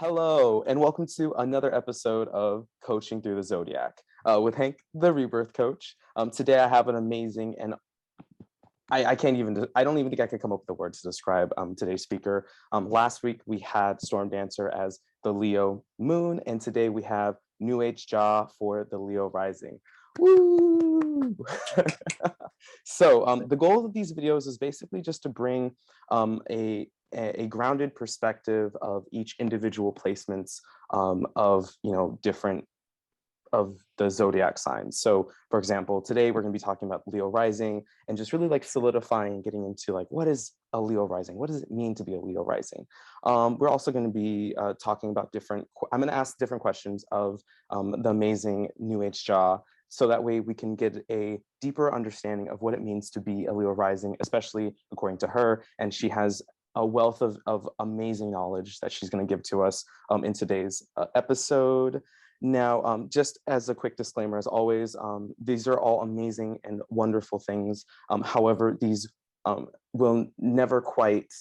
Hello, and welcome to another episode of Coaching Through the Zodiac with Hank, the Rebirth Coach. Today I have an amazing and I don't even think I could come up with the words to describe today's speaker. Last week we had Storm Dancer as the Leo Moon, and today we have New Age Jaw for the Leo Rising. Woo! So the goal of these videos is basically just to bring a grounded perspective of each individual placements of different of the zodiac signs. So for example, today we're going to be talking about Leo rising and just really like solidifying and getting into like, what is a Leo rising? What does it mean to be a Leo rising? We're also going to be talking about I'm going to ask different questions of the amazing New Age Jaw, so that way we can get a deeper understanding of what it means to be a Leo rising, especially according to her. And she has a wealth of amazing knowledge that she's going to give to us in today's episode. Now, just as a quick disclaimer, as always, these are all amazing and wonderful things. However, these will never quite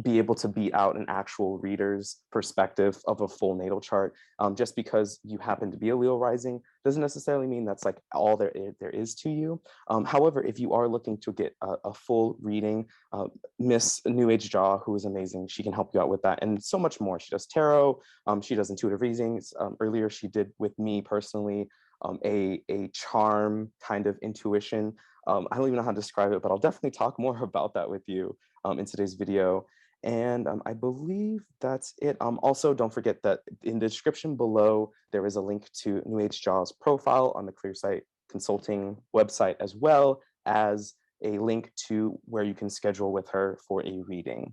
be able to beat out an actual reader's perspective of a full natal chart. Just because you happen to be a Leo rising doesn't necessarily mean that's like all there is to you. However, if you are looking to get a full reading, Miss New Age Jaw, who is amazing, she can help you out with that and so much more. She does tarot, she does intuitive readings. Earlier, she did with me personally a charm kind of intuition. I don't even know how to describe it, but I'll definitely talk more about that with you in today's video. And I believe that's it. Also, don't forget that in the description below, there is a link to New Age Jaw's profile on the ClearSight Consulting website, as well as a link to where you can schedule with her for a reading.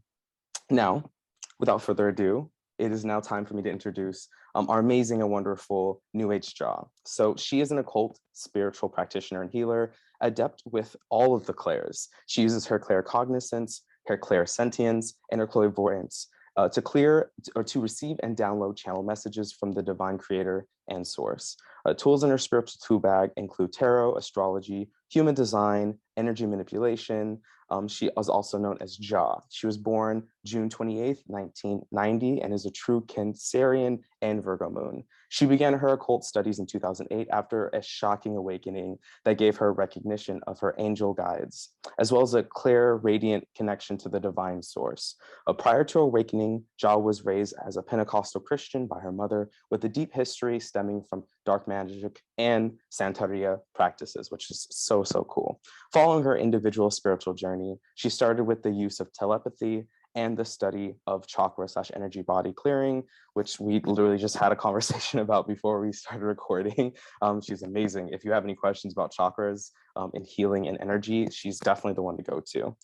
Now, without further ado, it is now time for me to introduce our amazing and wonderful New Age Jaw. So she is an occult, spiritual practitioner and healer, adept with all of the clairs. She uses her claircognizance, her clairsentience, and her clairvoyance to clear or to receive and download channel messages from the divine creator and source. Tools in her spiritual tool bag include tarot, astrology, human design, energy manipulation. She is also known as Jaw. She was born June 28th, 1990, and is a true Cancerian and Virgo moon. She began her occult studies in 2008 after a shocking awakening that gave her recognition of her angel guides, as well as a clear, radiant connection to the divine source. Prior to awakening, Jaw was raised as a Pentecostal Christian by her mother, with a deep history stemming from dark magic and Santeria practices, which is so cool. Following her individual spiritual journey, she started with the use of telepathy and the study of chakra/energy body clearing, which we literally just had a conversation about before we started recording. She's amazing. If you have any questions about chakras and healing and energy, she's definitely the one to go to.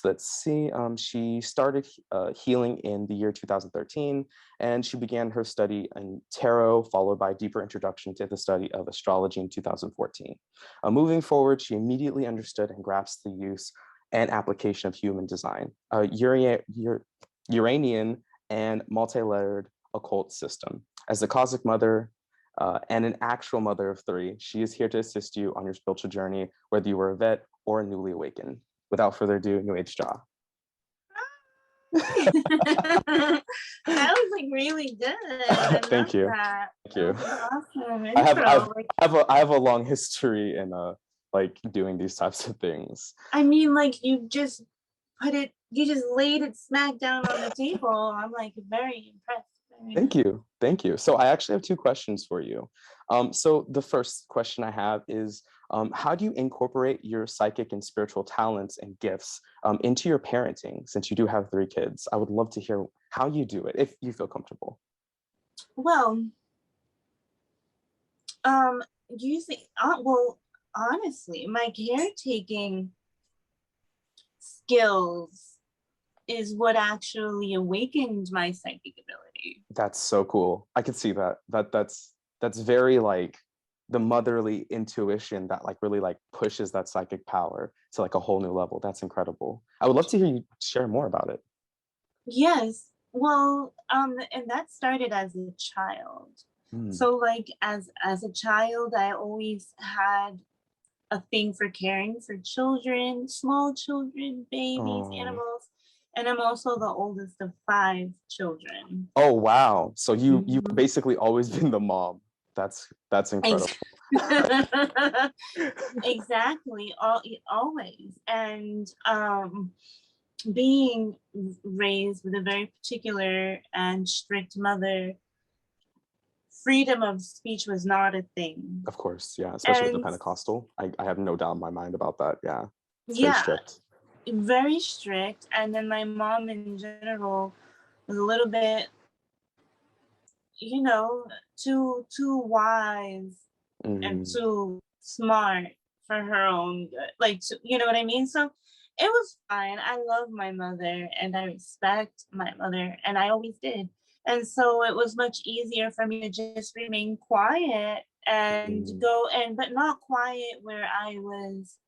Let's see. She started healing in the year 2013, and she began her study in tarot, followed by a deeper introduction to the study of astrology in 2014. Moving forward, she immediately understood and grasped the use and application of human design, Uranian and multi-layered occult system. As the cosmic mother and an actual mother of three, she is here to assist you on your spiritual journey, whether you were a vet or newly awakened. Without further ado, New Age Jaw. That was like really good. Thank you. That. Thank you. Awesome I have a long history in like doing these types of things. I mean, like you just laid it smack down on the table. I'm like very impressed. Thank you. So I actually have two questions for you. So the first question I have is, how do you incorporate your psychic and spiritual talents and gifts into your parenting, since you do have 3 kids? I would love to hear how you do it, if you feel comfortable. Well, honestly, my caretaking skills is what actually awakened my psychic ability. That's so cool. I can see that. That's very like the motherly intuition that like really like pushes that psychic power to like a whole new level. That's incredible. I would love to hear you share more about it. Yes. Well, and that started as a child. So like as a child, I always had a thing for caring for children, small children, babies, animals. And I'm also the oldest of 5 children. Oh, wow. So you've Mhm. basically always been the mom. That's incredible. Exactly. Always. And being raised with a very particular and strict mother, freedom of speech was not a thing. Of course, yeah, especially with the And Pentecostal. I have no doubt in my mind about that. Yeah, it's very yeah, strict. very strict. And then my mom in general was a little bit, you know, too wise and Mhm. too smart for her own good. Like, you know what I mean? So it was fine. I love my mother and I respect my mother, and I always did. And so it was much easier for me to just remain quiet and Mhm. go and, but not quiet where I was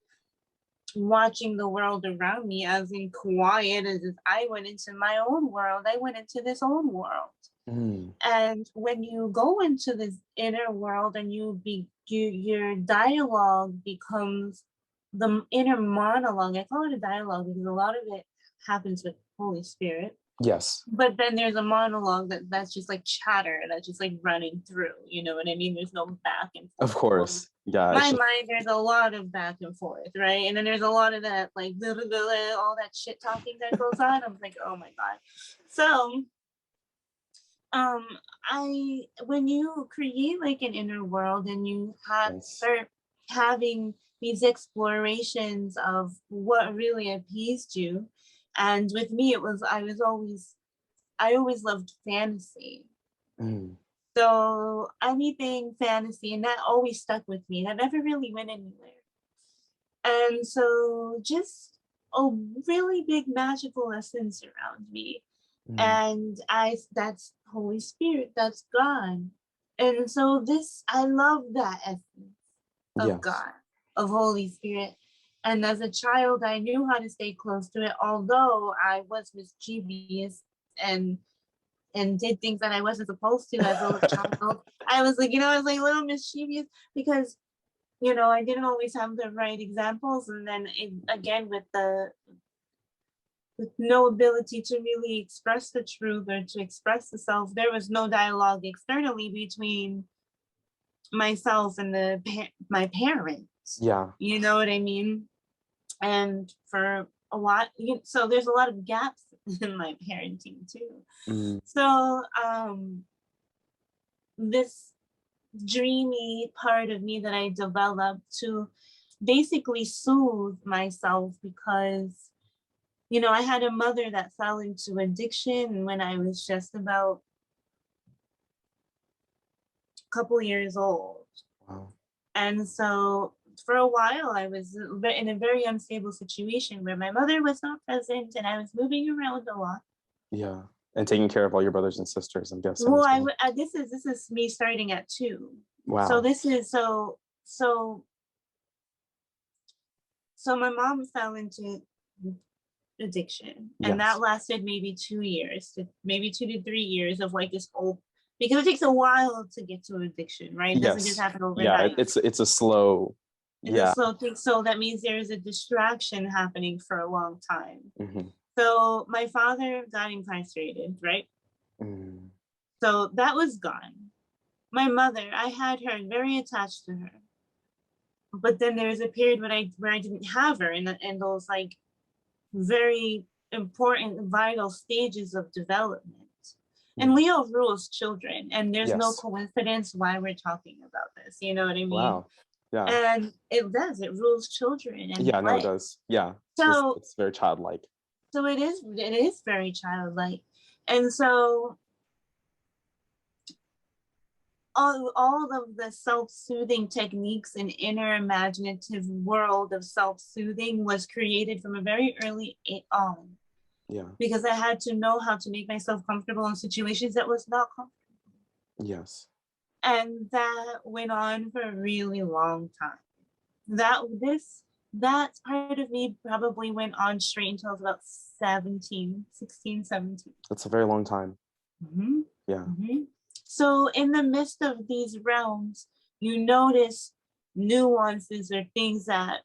watching the world around me, as in quiet as if I went into my own world. I went into this own world. Mhm. And when you go into this inner world and your dialogue becomes the inner monologue. I call it a dialogue because a lot of it happens with Holy Spirit. Yes, But then there's a monologue that's just like chatter, that's just like running through. You know what I mean? There's no back and of forth. Well, course. Yeah, it's my just mind, there's a lot of back and forth, right? And then there's a lot of that, like all that shit talking that goes on. I'm like, oh my god. So um I when you create like an inner world and you yes. start having these explorations of what really appeased you, and with me it was I always loved fantasy. Mhm. So anything fantasy, and that always stuck with me, that never really went anywhere. And so just a really big magical essence around me, Mhm. and that's Holy Spirit, that's God. And so this, I love that essence of Yes. God, of Holy Spirit. And as a child I knew how to stay close to it, although I was mischievous and did things that I wasn't supposed to as a child. I was like, I was like a little mischievous because I didn't always have the right examples, and then again with no ability to really express the truth or to express the self, there was no dialogue externally between myself and my parents. Yeah. You know what I mean? And for a lot, so there's a lot of gaps in my parenting too. Mhm. So this dreamy part of me that I developed to basically soothe myself, because I had a mother that fell into addiction when I was just about a couple years old. Wow. And so for a while, I was in a very unstable situation where my mother was not present and I was moving around a lot. Yeah. And taking care of all your brothers and sisters, I'm guessing Well, as well. this is me starting at 2. So Wow. this is so my mom fell into addiction, and that Yes. lasted maybe 2 years, maybe 2 to 3 years of like this whole, because it takes a while to get to addiction, right? It doesn't just Yes. happen Yeah, overnight. it's a slow. It's a Yeah. slow thing, so that means there is a distraction happening for a long time. Mhm. So my father got incarcerated, right? Mhm. So that was gone. My mother, I had her very attached to her, but then there was a period where I didn't have her in those like very important, vital stages of development. And Mhm. Leo rules children, and there's no Yes. coincidence why we're talking about this. You know what I mean? Wow. Yeah. And it does, it rules children and Yeah, no, it play. does. Yeah. So It's very childlike. it is very childlike. And so all of the self-soothing techniques and inner imaginative world of self-soothing was created from a very early on, Yeah. because I had to know how to make myself comfortable in situations that was not comfortable. Yes. And that went on for a really long time. That part of me probably went on straight until I was about 17. It's a very long time. Mm-hmm. Yeah. Mm-hmm. So in the midst of these realms, you notice nuances or things that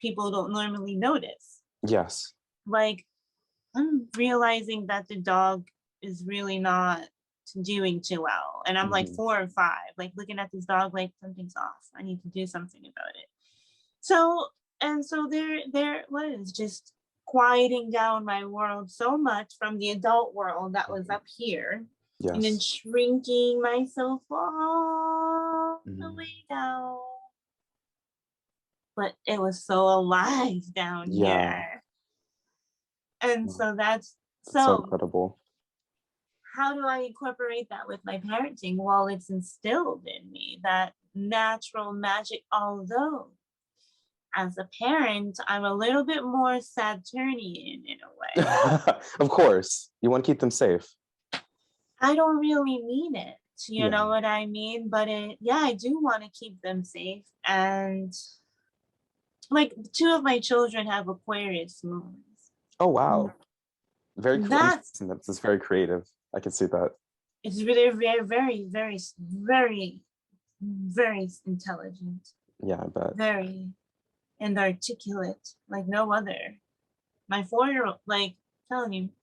people don't normally notice. Yes. Like I'm realizing that the dog is really not doing too well. And I'm like 4 or 5, like looking at this dog like something's off. I need to do something about it. So there was just quieting down my world so much from the adult world that was up here. And then Yes. shrinking myself all the way down. But it was so alive down Yeah. here. And so That's so so incredible. how do I incorporate that with my parenting? Well, it's instilled in me, that natural magic, although as a parent, I'm a little bit more Saturnian in a way. Of course, you want to keep them safe. I don't really mean it, you Yeah. know what I mean? But I do want to keep them safe. And like 2 of my children have Aquarius moons. Oh, wow. Very cool. That's That's very creative. I can see that. It's really very, very, very, very, very intelligent. Yeah, I bet. Very and articulate like no other. My 4-year-old, like telling you.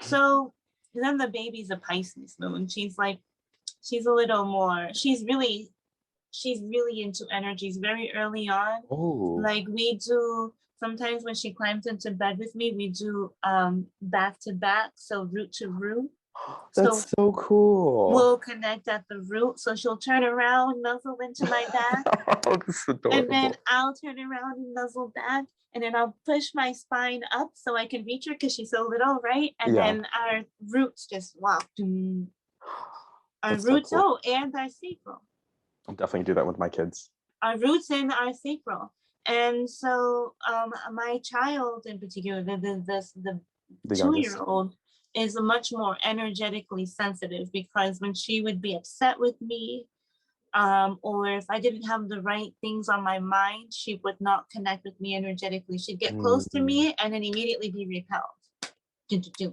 So then the baby's a Pisces moon. She's a little more, she's really into energies very early on. Oh, Like we do sometimes when she climbs into bed with me, we do back to back, so root to root. that's so cool. We'll connect at the root. So she'll turn around, nuzzle into my back. Oh, this is adorable. And then I'll turn around and nuzzle back. And then I'll push my spine up so I can reach her because she's so little, right? And then our roots just walk. Our roots, so cool. And our sacral. I'll definitely do that with my kids. Our roots and our sacral. And so my child in particular, the 2-year-old, is much more energetically sensitive, because when she would be upset with me, or if I didn't have the right things on my mind, she would not connect with me energetically. She'd get close to me and then immediately be repelled.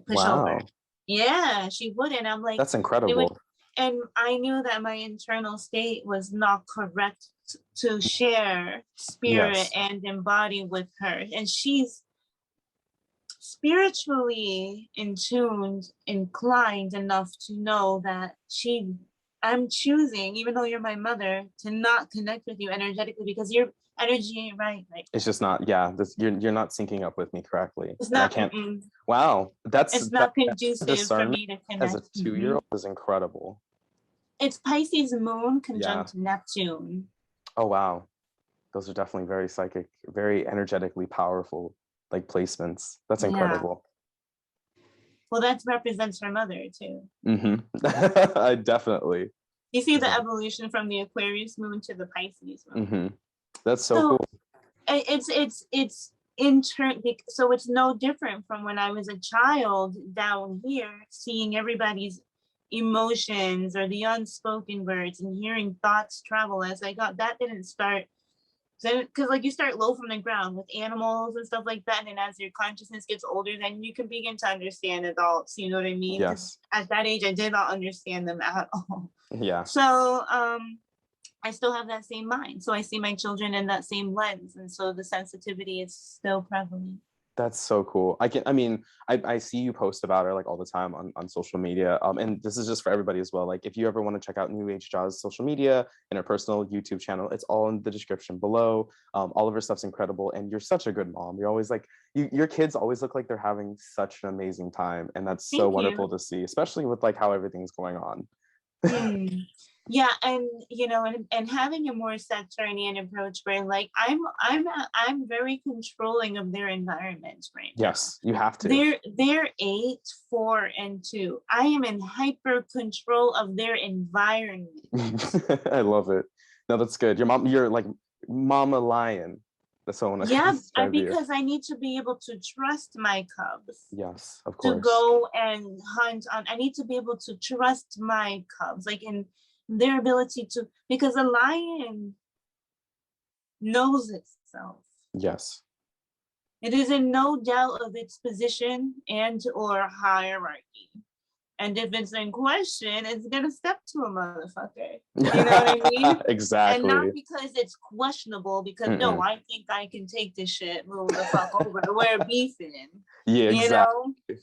Push over. Yeah, she would. And I'm like, that's incredible. And I knew that my internal state was not correct to share spirit and embody with her. And she's spiritually inclined enough to know that I'm choosing, even though you're my mother, to not connect with you energetically because your energy ain't right. Like, it's just not. Yeah, you're not syncing up with me correctly. It's not. I can't. Wow, it's not conducive for me to connect. As a 2-year-old is incredible. It's Pisces Moon conjunct Neptune. Oh wow, those are definitely very psychic, very energetically powerful like placements. That's incredible. Well, that represents her mother too. I definitely. You see the evolution from the Aquarius moon to the Pisces moon. That's so cool. It's in turn, so it's no different from when I was a child down here, seeing everybody's emotions or the unspoken words and hearing thoughts travel as I got. That didn't start. Because like you start low from the ground with animals and stuff like that, and then as your consciousness gets older, then you can begin to understand adults. You know what I mean? Yes. At that age, I did not understand them at all. Yeah. So I still have that same mind. So I see my children in that same lens, and so the sensitivity is still prevalent. That's so cool. I see you post about her like all the time on social media. And this is just for everybody as well. Like if you ever want to check out New Age Jaws social media and her personal YouTube channel, it's all in the description below. All of her stuff's incredible. And you're such a good mom. You're always like, your kids always look like they're having such an amazing time. And that's so wonderful to see, especially with like how everything's going on. Yeah, and you know, and having a more Saturnian approach where like I'm very controlling of their environment right now. Yes, you have to. They're 8, 4, and 2. I am in hyper control of their environment. I love it. No, that's good. You're like Mama Lion. That's what I want to describe you. Because I need to be able to trust my cubs. Yes, of course. To go and hunt on. I need to be able to trust my cubs, like in their ability to, because a lion knows itself. Yes. It is in no doubt of its position and or hierarchy. And if it's in question, it's gonna step to a motherfucker. You know what I mean? Exactly. And not because it's questionable, because no, I think I can take this shit, move the fuck over. We're beefing. Yeah, exactly. You know?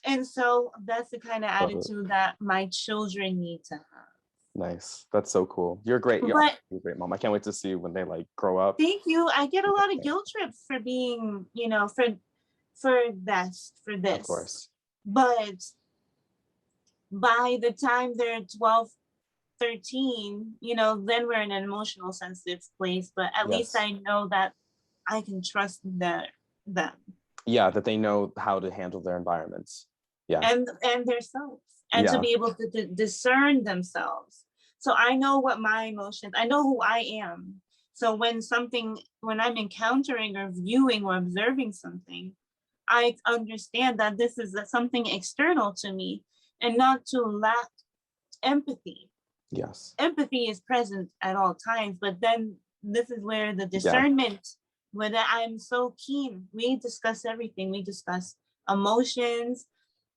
And so that's the kind of attitude that my children need to have. Nice. That's so cool. You're great. You're a great mom. I can't wait to see when they like grow up. Thank you. I get a lot of guilt trips for being, you know, for this. Of course. But by the time they're 12, 13, you know, then we're in an emotional sensitive place. But at least I know that I can trust them. Yeah, that they know how to handle their environments. Yeah. And their selves. And to be able to discern themselves. So I know what my emotions, I know who I am. So when I'm encountering or viewing or observing something, I understand that this is something external to me, and not to lack empathy. Yes. Empathy is present at all times, but then this is where the discernment, whether I'm so keen, we discuss everything. We discuss emotions,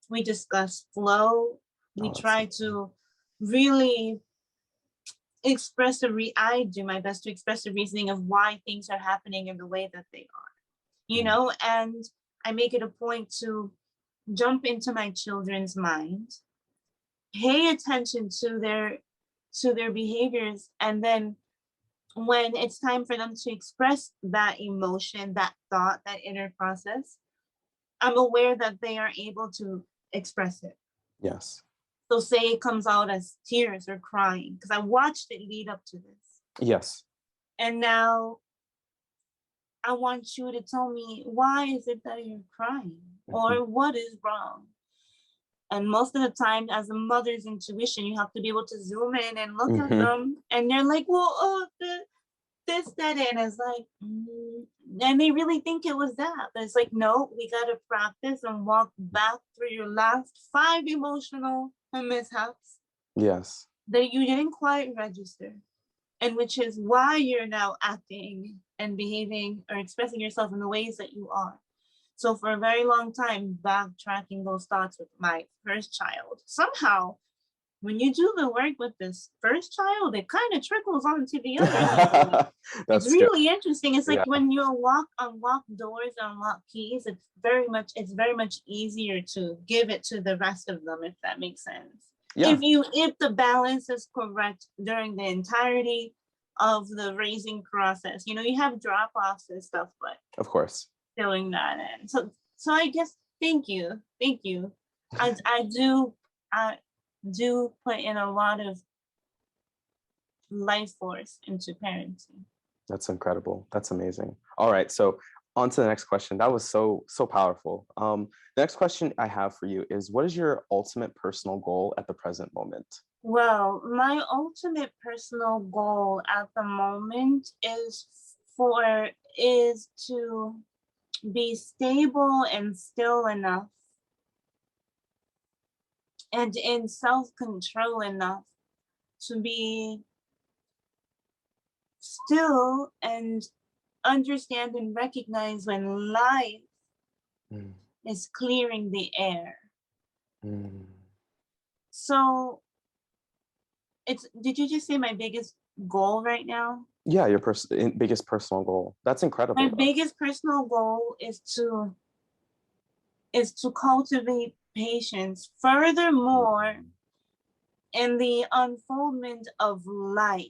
we discuss flow. We try to really express I do my best to express the reasoning of why things are happening in the way that they are, you know, and I make it a point to jump into my children's mind, pay attention to their behaviors, and then when it's time for them to express that emotion, that thought, that inner process, I'm aware that they are able to express it. Yes. So say it comes out as tears or crying, because I watched it lead up to this. Yes. And now I want you to tell me, why is it that you're crying? Or what is wrong? And most of the time, as a mother's intuition, you have to be able to zoom in and look at them. And they're like, well, this, that, and it's like, and they really think it was that. But it's like, no, we got to practice and walk back through your last 5 emotional mishaps. Yes. That you didn't quite register. And which is why you're now acting and behaving or expressing yourself in the ways that you are. So for a very long time, backtracking those thoughts with my first child. Somehow, when you do the work with this first child, it kind of trickles onto the other. It's really interesting. It's like when you unlock doors, unlock keys, it's very much easier to give it to the rest of them, if that makes sense. Yeah. If the balance is correct during the entirety of the raising process. You know, you have drop-offs and stuff, but of course, filling that in. So I guess thank you. I do put in a lot of life force into parenting. That's incredible. That's amazing. All right, so on to the next question. That was so powerful. The next question I have for you is, what is your ultimate personal goal at the present moment? Well, my ultimate personal goal at the moment is to be stable and still enough and in self-control enough to be still and understand and recognize when life is clearing the air. So did you just say my biggest goal right now? Yeah, your biggest personal goal. That's incredible. My biggest personal goal is to cultivate patience. Furthermore, in the unfoldment of life.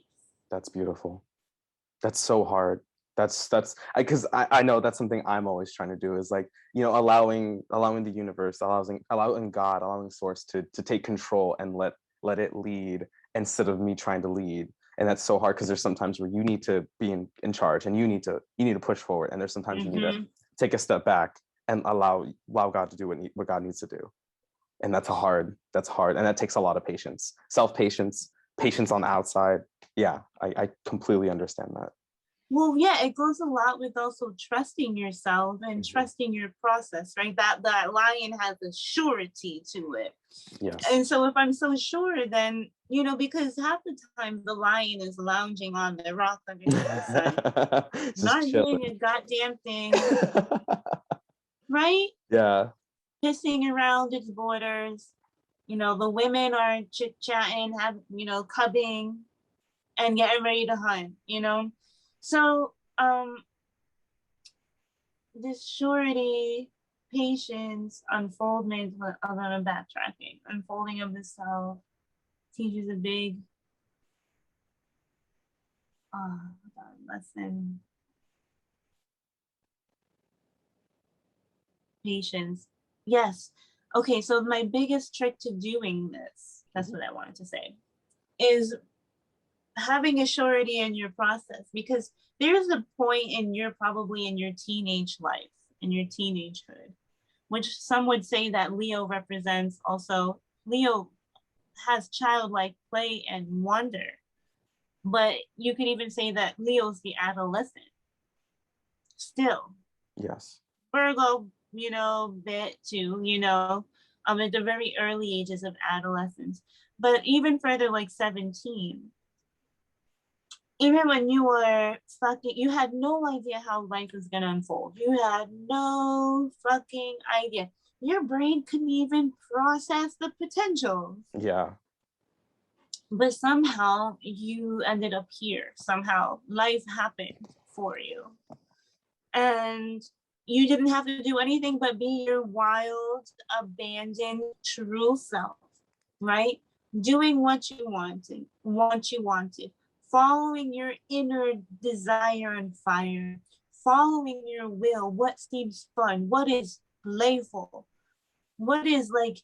That's beautiful. That's so hard. That's because I know that's something I'm always trying to do, is like, you know, allowing the universe, allowing God, allowing source to take control and let it lead instead of me trying to lead. And that's so hard because there's sometimes where you need to be in charge and you need to push forward, and there's sometimes you need to take a step back and allow God to do what God needs to do. And that's hard, and that takes a lot of patience, patience on the outside. Yeah, I completely understand that. Well, yeah, it goes a lot with also trusting yourself and trusting your process, right? That lion has a surety to it. Yes. And so if I'm so sure, then, you know, because half the time the lion is lounging on the rock underneath the sun, not doing a goddamn thing, right? Yeah. Pissing around its borders, The women are chit-chatting, have, cubbing and getting ready to hunt. So this surety, patience, unfoldment, I'm backtracking, unfolding of the self teaches a big lesson. Patience. Yes. Okay, so my biggest trick to doing this, that's what I wanted to say, is having a surety in your process, because there's a point probably in your teenage life, in your teenagehood, which some would say that Leo represents also. Leo has childlike play and wonder, but you could even say that Leo's the adolescent still. Yes. Virgo, bit too, at the very early ages of adolescence. But even further, like 17, even when you were fucking, you had no idea how life was going to unfold. You had no fucking idea. Your brain couldn't even process the potential. Yeah. But somehow you ended up here. Somehow life happened for you. And you didn't have to do anything but be your wild, abandoned, true self, right? Doing what you wanted, following your inner desire and fire, following your will, what seems fun, what is playful, what is like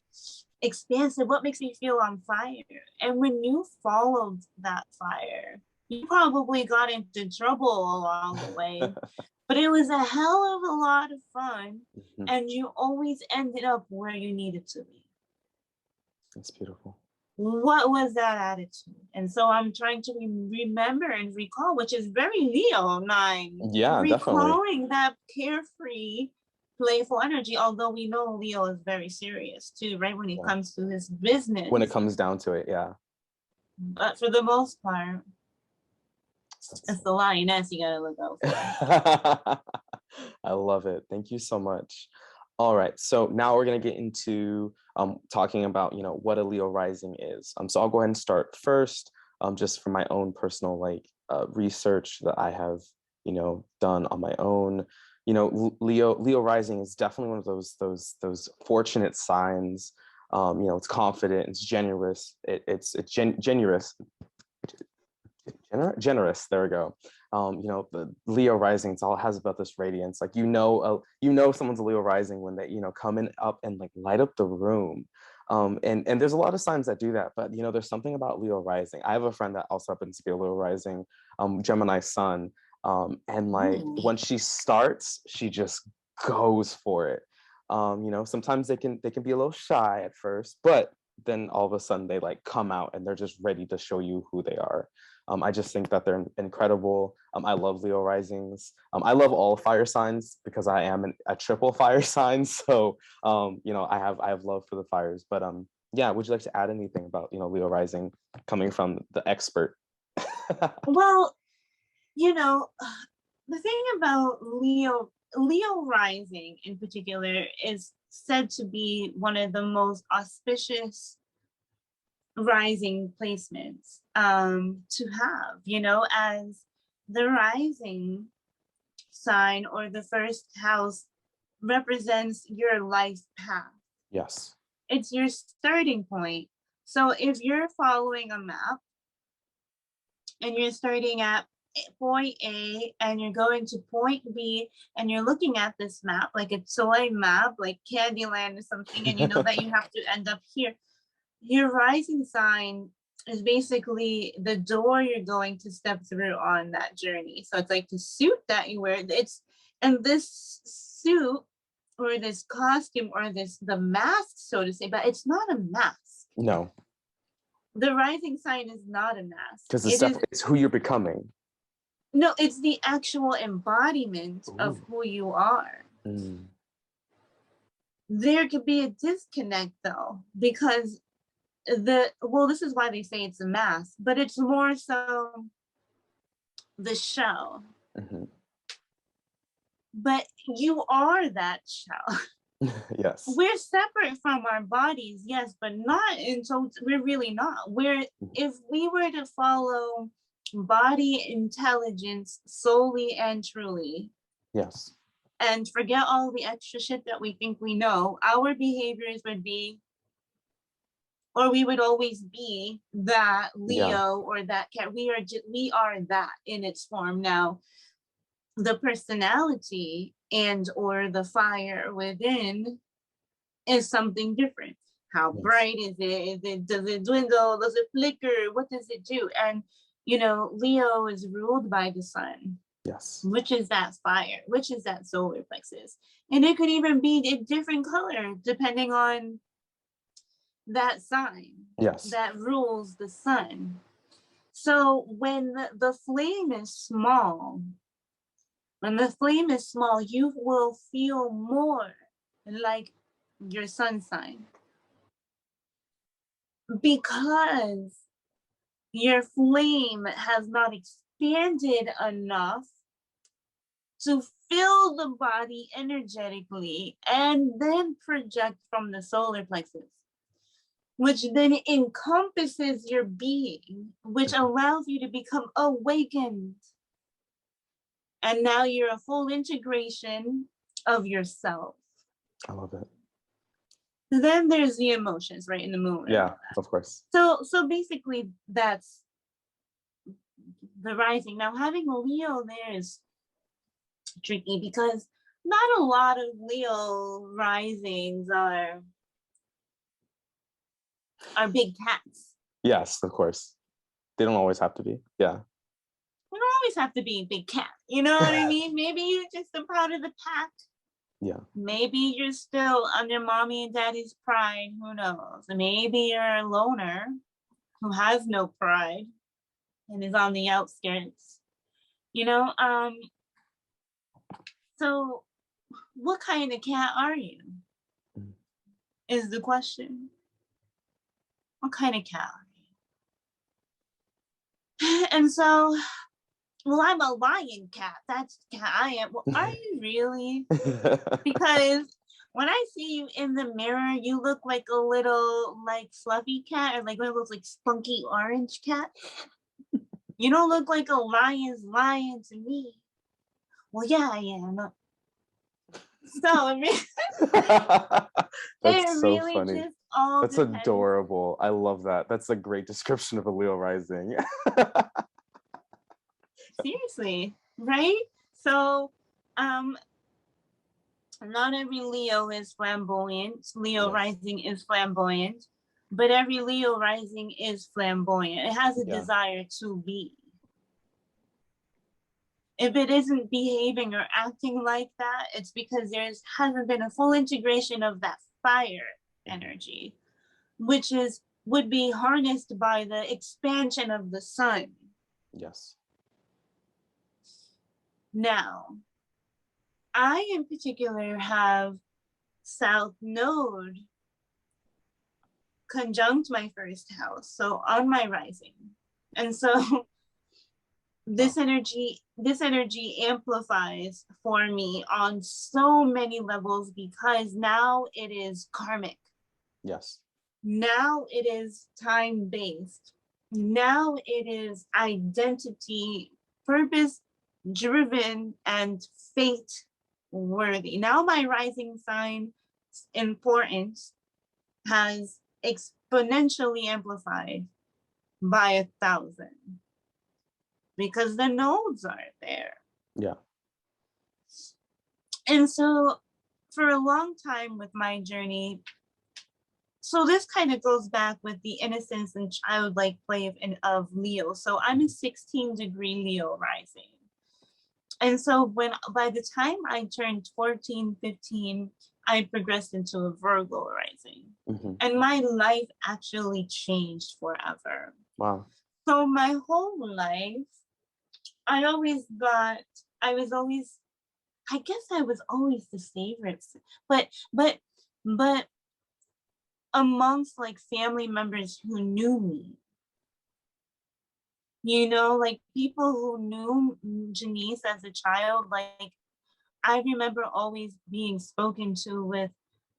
expansive, what makes me feel on fire. And when you followed that fire, you probably got into trouble along the way. But it was a hell of a lot of fun, and you always ended up where you needed to be. That's beautiful. What was that attitude? And so I'm trying to remember and recall, which is very Leo 9. Yeah, recalling definitely. that carefree, playful energy, although we know Leo is very serious too, right? When it comes to his business. When it comes down to it, yeah. But for the most part, it's the lioness you gotta look out for. I love it. Thank you so much. All right, so now we're gonna get into talking about what a Leo rising is. So I'll go ahead and start first, just for my own personal research that I have done on my own. Leo rising is definitely one of those fortunate signs. It's confident, it's generous, generous. There we go. The Leo rising, it's all has about this radiance. Like someone's a Leo rising when they coming up and like light up the room. And there's a lot of signs that do that, but there's something about Leo rising. I have a friend that also happens to be a Leo rising, Gemini sun, and like when she starts, she just goes for it. Sometimes they can be a little shy at first, but then all of a sudden they like come out and they're just ready to show you who they are. I just think that they're incredible. I love Leo risings. I love all fire signs because I am a triple fire sign. So, I have love for the fires. But yeah, would you like to add anything about Leo rising coming from the expert? Well, the thing about Leo rising in particular is said to be one of the most auspicious rising placements to have, as the rising sign or the first house represents your life path. Yes. It's your starting point. So if you're following a map and you're starting at point A and you're going to point B and you're looking at this map like a toy map, like Candyland or something, and you know that you have to end up here, your rising sign is basically the door you're going to step through on that journey. So it's like the suit that you wear. And this suit or this costume or the mask, so to say, but it's not a mask. No. The rising sign is not a mask. Because it's who you're becoming. No, it's the actual embodiment of who you are. There could be a disconnect though, because this is why they say it's a mask, but it's more so the show. But you are that show. Yes. We're separate from our bodies, yes, but not until we're really not. If we were to follow body intelligence solely and truly, Yes. and forget all the extra shit that we think we know, our behaviors would be, or we would always be that Yeah. Leo or that cat. We are that in its form. Now, the personality and or the fire within is something different. How Yes. bright is it? Does it dwindle? Does it flicker? What does it do? And Leo is ruled by the sun, Yes. which is that fire, which is that solar plexus. And it could even be a different color depending on that sign Yes. that rules the sun. So when the flame is small, you will feel more like your sun sign, because your flame has not expanded enough to fill the body energetically and then project from the solar plexus, which then encompasses your being, which allows you to become awakened. And now you're a full integration of yourself. I love it. Then there's the emotions, right, in the moon. Yeah, of course. So basically that's the rising. Now having a Leo there is tricky because not a lot of Leo risings are big cats. Yes, of course. They don't always have to be. Yeah. We don't always have to be a big cat. You know what I mean? Maybe you're just a part of the pack. Yeah. Maybe you're still under mommy and daddy's pride. Who knows? Maybe you're a loner who has no pride and is on the outskirts. So what kind of cat are you? Is the question. What kind of cat are you? And so, well, I'm a lion cat. That's the cat I am. Well, are you really? Because when I see you in the mirror, you look like a little like fluffy cat, or like one of those like spunky orange cat. You don't look like a lion to me. Well, yeah, I am. So I mean, That's it so really funny. just all That's depends. adorable. I love that. That's a great description of a Leo rising. Seriously, right? So, not every Leo is flamboyant. Leo Yes. rising is flamboyant, but every Leo rising is flamboyant. It has a desire to be. If it isn't behaving or acting like that, it's because hasn't been a full integration of that fire energy, which would be harnessed by the expansion of the sun. Yes. Now, I in particular have South Node conjunct my first house, so on my rising. And so this energy amplifies for me on so many levels, because now it is karmic. Yes. Now it is time-based. Now it is identity, purpose driven, and fate worthy. Now my rising sign importance has exponentially amplified by 1,000, because the nodes are there. Yeah. And so for a long time with my journey, so this kind of goes back with the innocence and childlike play of Leo. So I'm a 16-degree Leo rising. And so by the time I turned 14, 15, I progressed into a Virgo rising. Mm-hmm. And my life actually changed forever. Wow. So my whole life, I guess I was always the favorite, but amongst like family members who knew me, like people who knew Janice as a child, like I remember always being spoken to with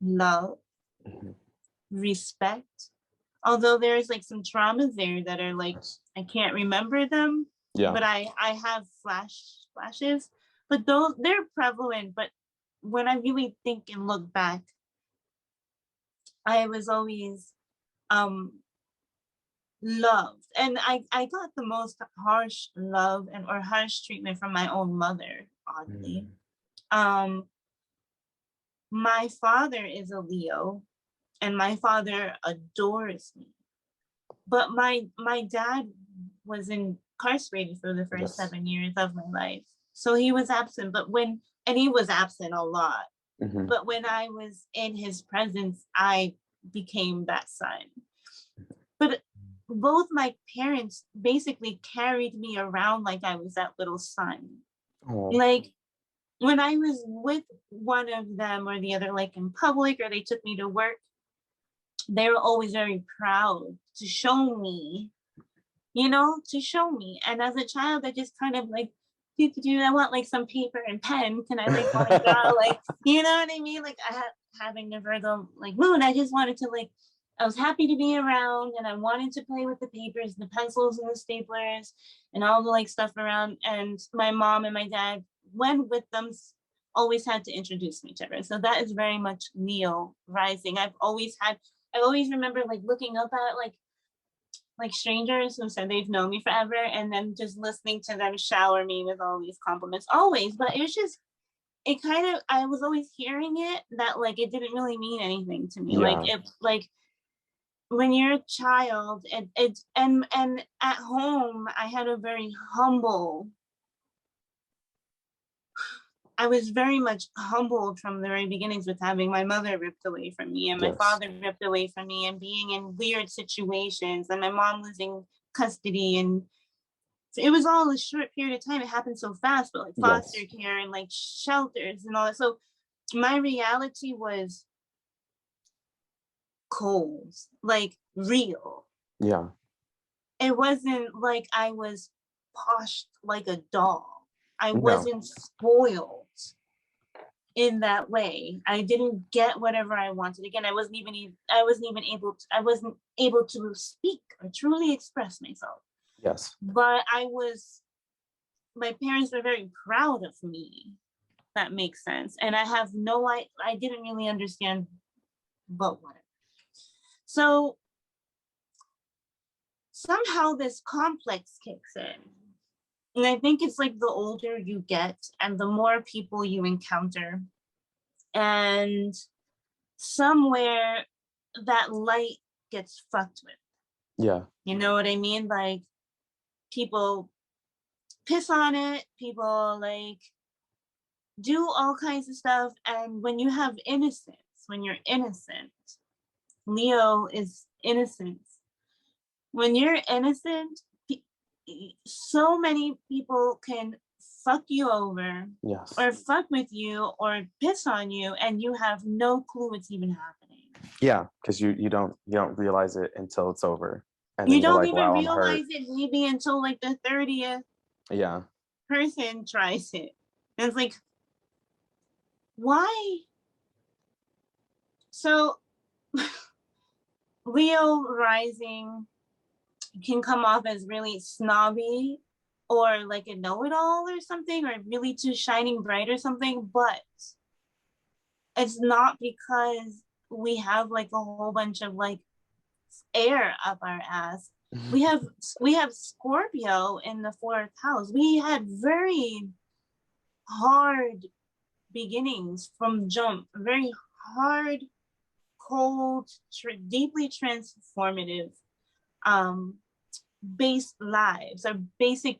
love, respect. Although there's like some traumas there that are like, I can't remember them, but I have flashes, but those, they're prevalent. But when I really think and look back, I was always loved, and I got the most harsh love and or harsh treatment from my own mother, oddly. My father is a Leo, and my father adores me, but my dad was incarcerated for the first 7 years of my life, so he was absent. But when, and he was absent a lot, but when I was in his presence, I became that son. But both my parents basically carried me around like I was that little son. Like when I was with one of them or the other, like in public, or they took me to work, they were always very proud to show me, you know, to show me. And as a child, I just kind of like, I want like some paper and pen. Can I like want to draw, like, you know what I mean? Like having the Virgo like moon, I just wanted to like, I was happy to be around, and I wanted to play with the papers, the pencils and the staplers and all the like stuff around. And my mom and my dad, when with them, always had to introduce me to her. So that is very much Leo rising. I always remember like looking up at like strangers who said they've known me forever, and then just listening to them shower me with all these compliments always. But it was just, it kind of, I was always hearing it that like it didn't really mean anything to me. Like it, like when you're a child, and at home I had a very humble, I was very much humbled from the very beginnings, with having my mother ripped away from me and my father ripped away from me, and being in weird situations, and my mom losing custody. And it was all a short period of time. It happened so fast, but like foster care and like shelters and all that. So my reality was cold, like real. Yeah. It wasn't like I was poshed like a doll. I wasn't spoiled in that way. I didn't get whatever I wanted. Again, I wasn't able to speak or truly express myself. Yes. But my parents were very proud of me. That makes sense. And I didn't really understand, but whatever. So somehow this complex kicks in. And I think it's like the older you get and the more people you encounter, and somewhere that light gets fucked with. Yeah. You know what I mean? Like people piss on it, people like do all kinds of stuff. And when you have innocence, when you're innocent, Leo is innocence. When you're innocent, so many people can fuck you over, or fuck with you, or piss on you, and you have no clue it's even happening. Yeah, because you don't realize it until it's over, and you don't like, even realize it maybe until like the 30th person tries it, and it's like, why? So Leo rising can come off as really snobby or like a know-it-all or something, or really too shining bright or something, but it's not, because we have like a whole bunch of like air up our ass. We have Scorpio in the 4th house. We had very hard beginnings from jump, very hard, cold, deeply transformative base lives. Our basic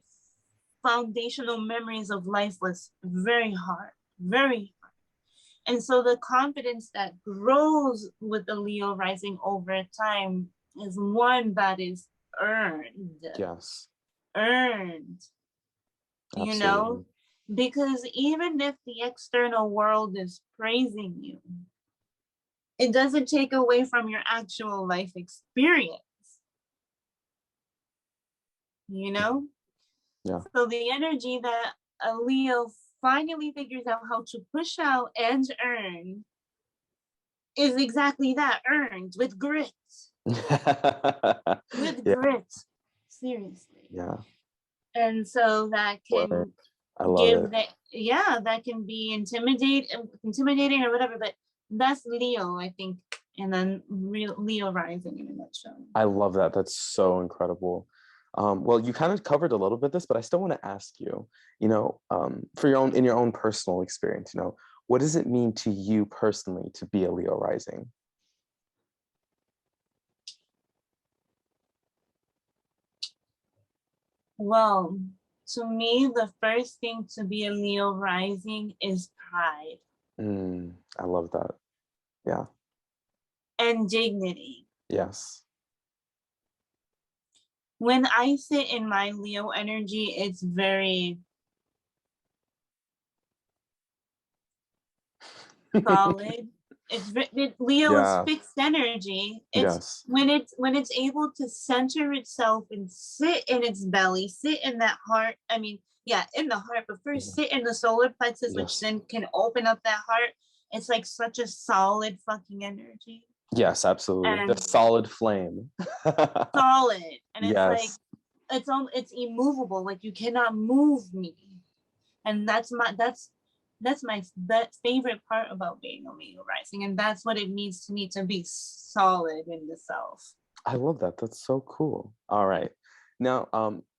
foundational memories of life was very hard, very hard. And so the confidence that grows with the Leo rising over time is one that is earned. Yes. Earned. Absolutely. You know, because even if the external world is praising you, it doesn't take away from your actual life experience. You know? Yeah. So the energy that a Leo finally figures out how to push out and earn is exactly that, earned with grit. With Yeah. grit. Seriously. Yeah. And so that Love it. can I love give it. that, yeah, that can be intimidating or whatever, but that's Leo, I think, and then real Leo rising in a nutshell. I love that. That's so incredible. Well, you kind of covered a little bit this, but I still want to ask you, for in your own personal experience, what does it mean to you personally to be a Leo rising? Well, to me, the first thing to be a Leo rising is pride I love that. Yeah. and dignity. Yes. When I sit in my Leo energy, it's very solid. Leo is Yeah. fixed energy. It's Yes. when it's able to center itself and sit in its belly, sit in that heart. I mean, yeah, in the heart, but first sit in the solar plexus, which Yes. then can open up that heart. It's like such a solid fucking energy. Yes, absolutely. The And solid flame. solid. And it's like Yes. it's immovable. Like you cannot move me. And that's my favorite part about being a Leo rising, and that's what it means to me to be solid in the self. I love that. That's so cool. All right. Now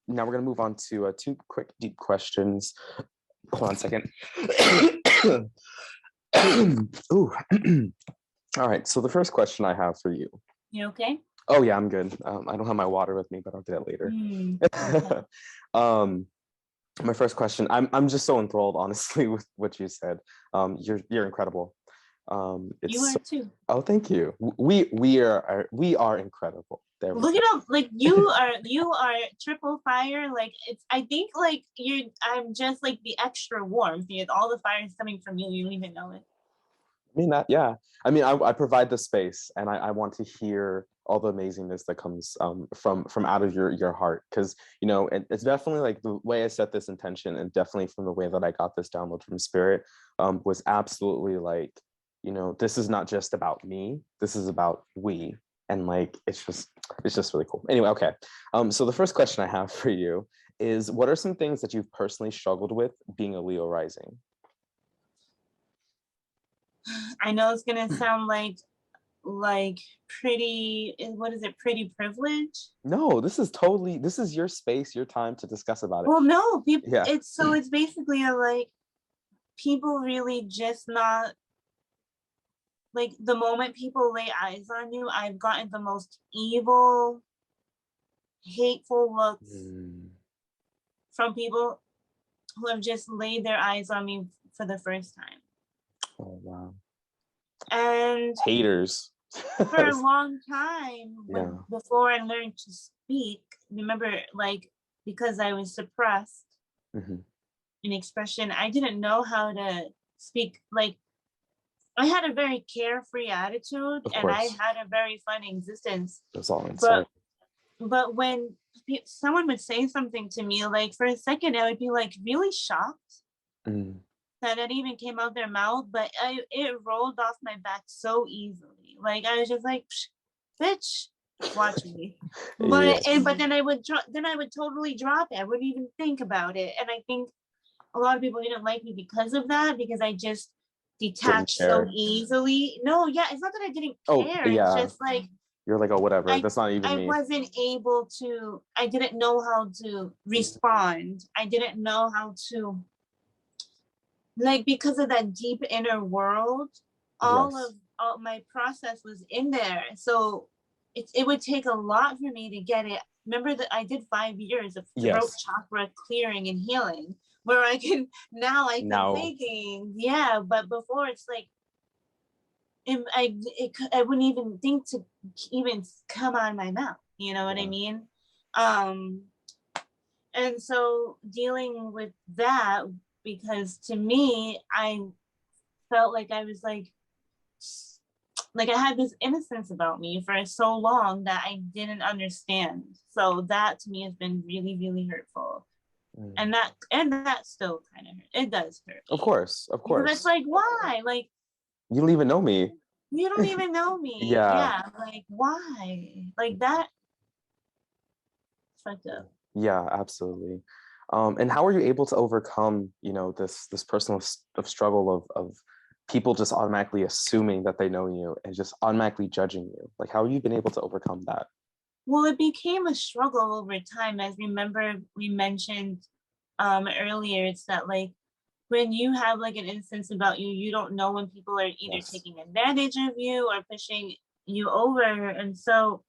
we're gonna move on to two quick deep questions. Hold on a second. Ooh. All right. So the first question I have for you. You okay? Oh yeah, I'm good. I don't have my water with me, but I'll do that later. Okay. My first question. I'm just so enthralled, honestly, with what you said. You're incredible. You are too. Oh, thank you. We are incredible. There we Look go. it up. Like you are triple fire. Like I think like I'm just like the extra warmth. All the fire is coming from you. You don't even know it. I mean that, yeah. I mean, I provide the space, and I want to hear all the amazingness that comes from out of your heart, because it's definitely like the way I set this intention, and definitely from the way that I got this download from spirit, was absolutely like, this is not just about me. This is about we, and like it's just really cool. Anyway, okay. So the first question I have for you is, what are some things that you've personally struggled with being a Leo rising? I know it's gonna sound like pretty, what is it, pretty privilege? No, this is your space, your time to discuss about it. Well, no, people, Yeah. it's basically like people really just not like the moment people lay eyes on you, I've gotten the most evil, hateful looks from people who have just laid their eyes on me for the first time. Oh wow. And Haters. for a long time, Yeah. before I learned to speak, remember, like, because I was suppressed in expression, I didn't know how to speak. Like, I had a very carefree attitude, and I had a very fun existence. That's all inside. But when someone would say something to me, like for a second, I would be like really shocked that it even came out their mouth, but it rolled off my back so easily. Like I was just like, bitch, watch me. But then I would totally drop it. I wouldn't even think about it. And I think a lot of people didn't like me because of that, because I just detached so easily. No, yeah, it's not that I didn't care. It's just like you're like, oh, whatever. That's not even me. I wasn't able to. I didn't know how to respond. I didn't know how to, like, because of that deep inner world. All my process was in there, so it would take a lot for me to get it. Remember that I did 5 years of throat chakra clearing and healing, where I can say things. Yeah, but before it's like I wouldn't even think to even come out of my mouth. You know what I mean? And so dealing with that, because to me, I felt like I was like I had this innocence about me for so long that I didn't understand. So that to me has been really, really hurtful. And that still kind of hurt. It does hurt. Of course. Because it's like, why? Like, you don't even know me. You don't even know me. Yeah. Yeah, like why? Like that fucked up. Yeah, absolutely. And how are you able to overcome, this personal of struggle of people just automatically assuming that they know you and just automatically judging you? Like, how have you been able to overcome that? Well, it became a struggle over time. As remember we mentioned earlier, it's that like when you have like an instance about you, you don't know when people are either Yes. taking advantage of you or pushing you over. And so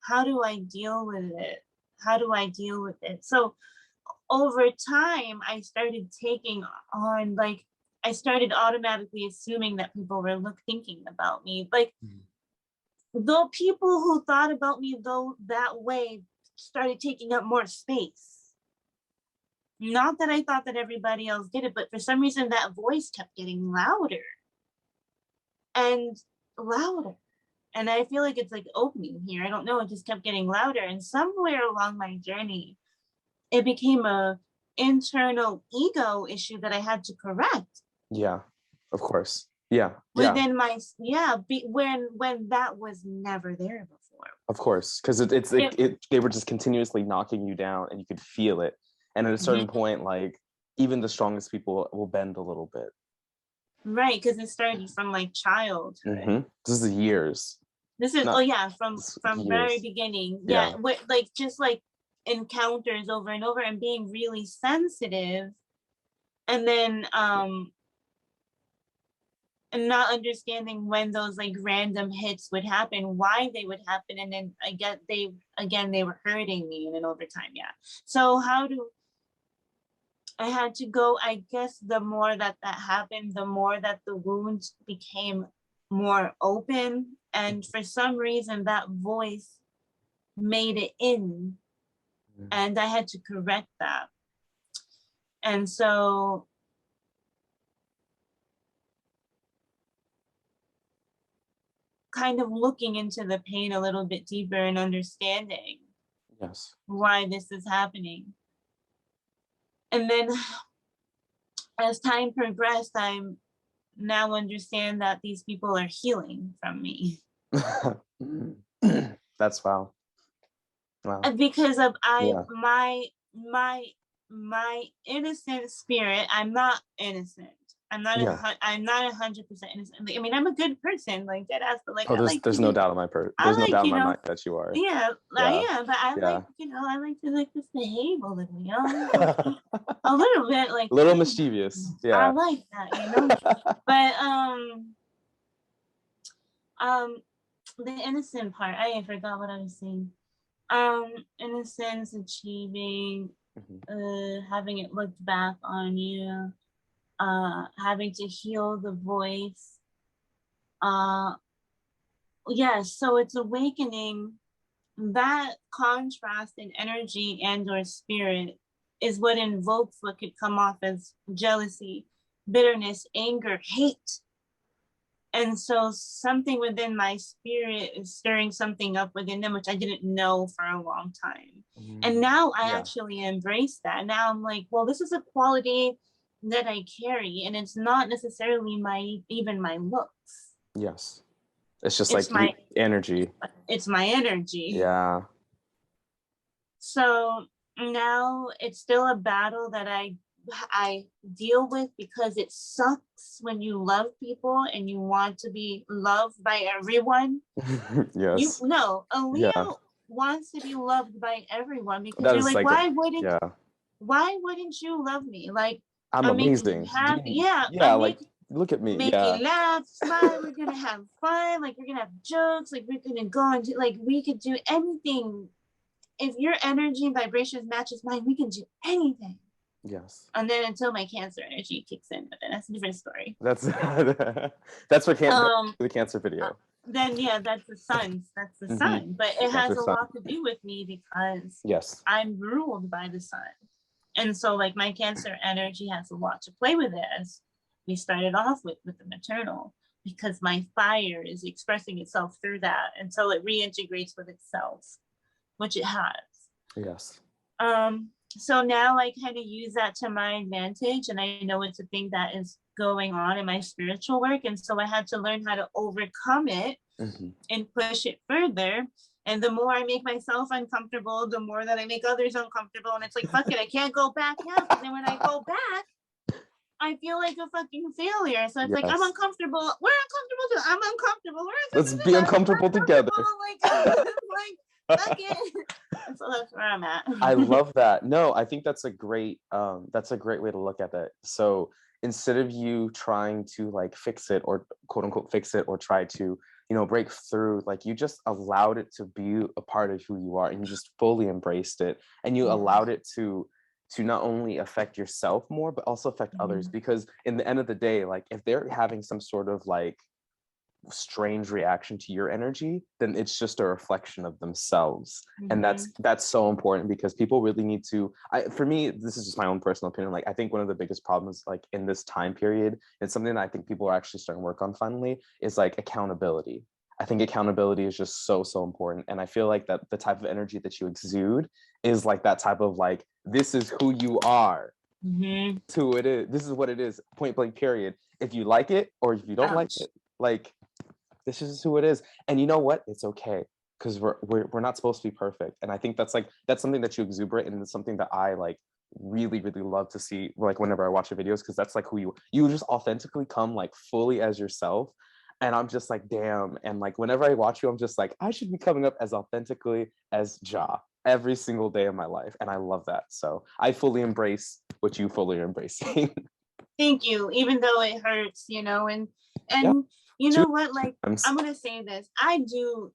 how do I deal with it? How do I deal with it? So over time, I started taking on like I started automatically assuming that people were thinking about me. Like the people who thought about me though that way started taking up more space. Not that I thought that everybody else did it, but for some reason that voice kept getting louder and louder. And I feel like it's like opening here. I don't know. It just kept getting louder. And somewhere along my journey, it became a internal ego issue that I had to correct Yeah, of course. Yeah, yeah, within my when that was never there before. of course. Because they were just continuously knocking you down and you could feel it. And at a certain point, like even the strongest people will bend a little bit. Right, because it started from like childhood. This is years. This is Not from very years. beginning. Yeah. Yeah, like just like encounters over and over and being really sensitive, and then and not understanding when those like random hits would happen, why they would happen, and then I get they were hurting me, and then over time, yeah. So how do I had to go? I guess the more that happened, the more that the wounds became more open, and for some reason that voice made it in, and I had to correct that. And so kind of looking into the pain a little bit deeper and understanding Yes. why this is happening. And then as time progressed, I'm now understand that these people are healing from me. That's wow. Wow. Because of Yeah. my innocent spirit. I'm not innocent. Yeah. I'm not 100% innocent. I mean, I'm a good person, like that ass, but like Oh, I like there's to no be, doubt in my I there's no like, doubt in my mind that you are. yeah, I Yeah. am, but I Yeah. like, I like to like just behave a little, a little bit, like A little mischievous. I Yeah. like that, but the innocent part, I forgot what I was saying. Innocence, achieving, having it looked back on you, having to heal the voice. Yes, so it's awakening. That contrast in energy and or spirit is what invokes what could come off as jealousy, bitterness, anger, hate. And so something within my spirit is stirring something up within them, which I didn't know for a long time. And now I actually embrace that. Now I'm like, well, this is a quality that I carry, and it's not necessarily even my looks. Yes. It's just It's like energy. It's my energy. Yeah. So now it's still a battle that I deal with, because it sucks when you love people and you want to be loved by everyone. Yes. A Leo wants to be loved by everyone, because That you're is like, why wouldn't you love me? Like, I'm amazing. Happy. Yeah, look at me. Make you laugh, smile. We're gonna have fun. Like, we're gonna have jokes. Like, we're gonna go and do, like, we could do anything. If your energy and vibrations matches mine, we can do anything. Yes. And then until my Cancer energy kicks in, but then that's a different story. That's that's for the Cancer video. Then that's the sun. That's the sun. But it has a lot to do with me, because I'm ruled by the sun. And so like my Cancer energy has a lot to play with it, as we started off with the maternal, because my fire is expressing itself through that until it reintegrates with itself, which it has. Yes. So now I kind of use that to my advantage, and I know it's a thing that is going on in my spiritual work. And so I had to learn how to overcome it and push it further. And the more I make myself uncomfortable, the more that I make others uncomfortable. And it's like, fuck it, I can't go back now. Because then when I go back, I feel like a fucking failure. So it's like, I'm uncomfortable. We're uncomfortable too. I'm uncomfortable. We're Let's be uncomfortable together. Like, fuck it. And so that's where I'm at. I love that. No, I think that's a great way to look at that. So instead of you trying to like fix it or quote unquote fix it or try to, you know, break through, like you just allowed it to be a part of who you are and you just fully embraced it and you allowed it to not only affect yourself more, but also affect others. Because in the end of the day, like if they're having some sort of like strange reaction to your energy, then it's just a reflection of themselves. And that's so important because people really need to, for me, this is just my own personal opinion, like I think one of the biggest problems like in this time period, and something that I think people are actually starting to work on finally, is like accountability. I think accountability is just so important. And I feel like that the type of energy that you exude is like that type of like, this is who you are. It's who it is. This is what it is. Point blank, period. If you like it or if you don't like it, like this is who it is. And you know what? It's okay. Because we're not supposed to be perfect. And I think that's something that you exuberate, and it's something that I like really love to see, like whenever I watch your videos, because that's like who you just authentically come like fully as yourself. And I'm just like, damn. And like whenever I watch you, I'm just like, I should be coming up as authentically as Ja every single day of my life. And I love that. So I fully embrace what you fully are embracing. Thank you. Even though it hurts, you know, and you know what, like I'm gonna say this. I do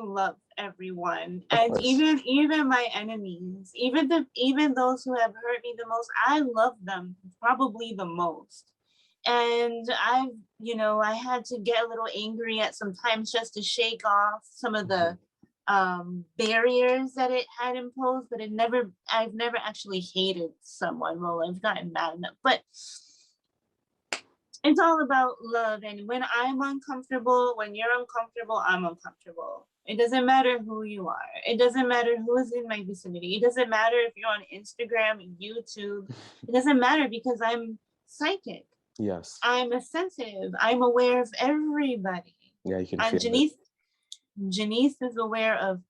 love everyone. And even my enemies, even those who have hurt me the most, I love them probably the most. And I had to get a little angry at sometimes just to shake off some of the barriers that it had imposed, but I've never actually hated someone. Well, I've gotten mad enough, but it's all about love. And when I'm uncomfortable, when you're uncomfortable, I'm uncomfortable. It doesn't matter who you are. It doesn't matter who is in my vicinity. It doesn't matter if you're on Instagram, YouTube. It doesn't matter because I'm psychic. Yes. I'm a sensitive. I'm aware of everybody. Yeah, you can feel it. Janice is aware of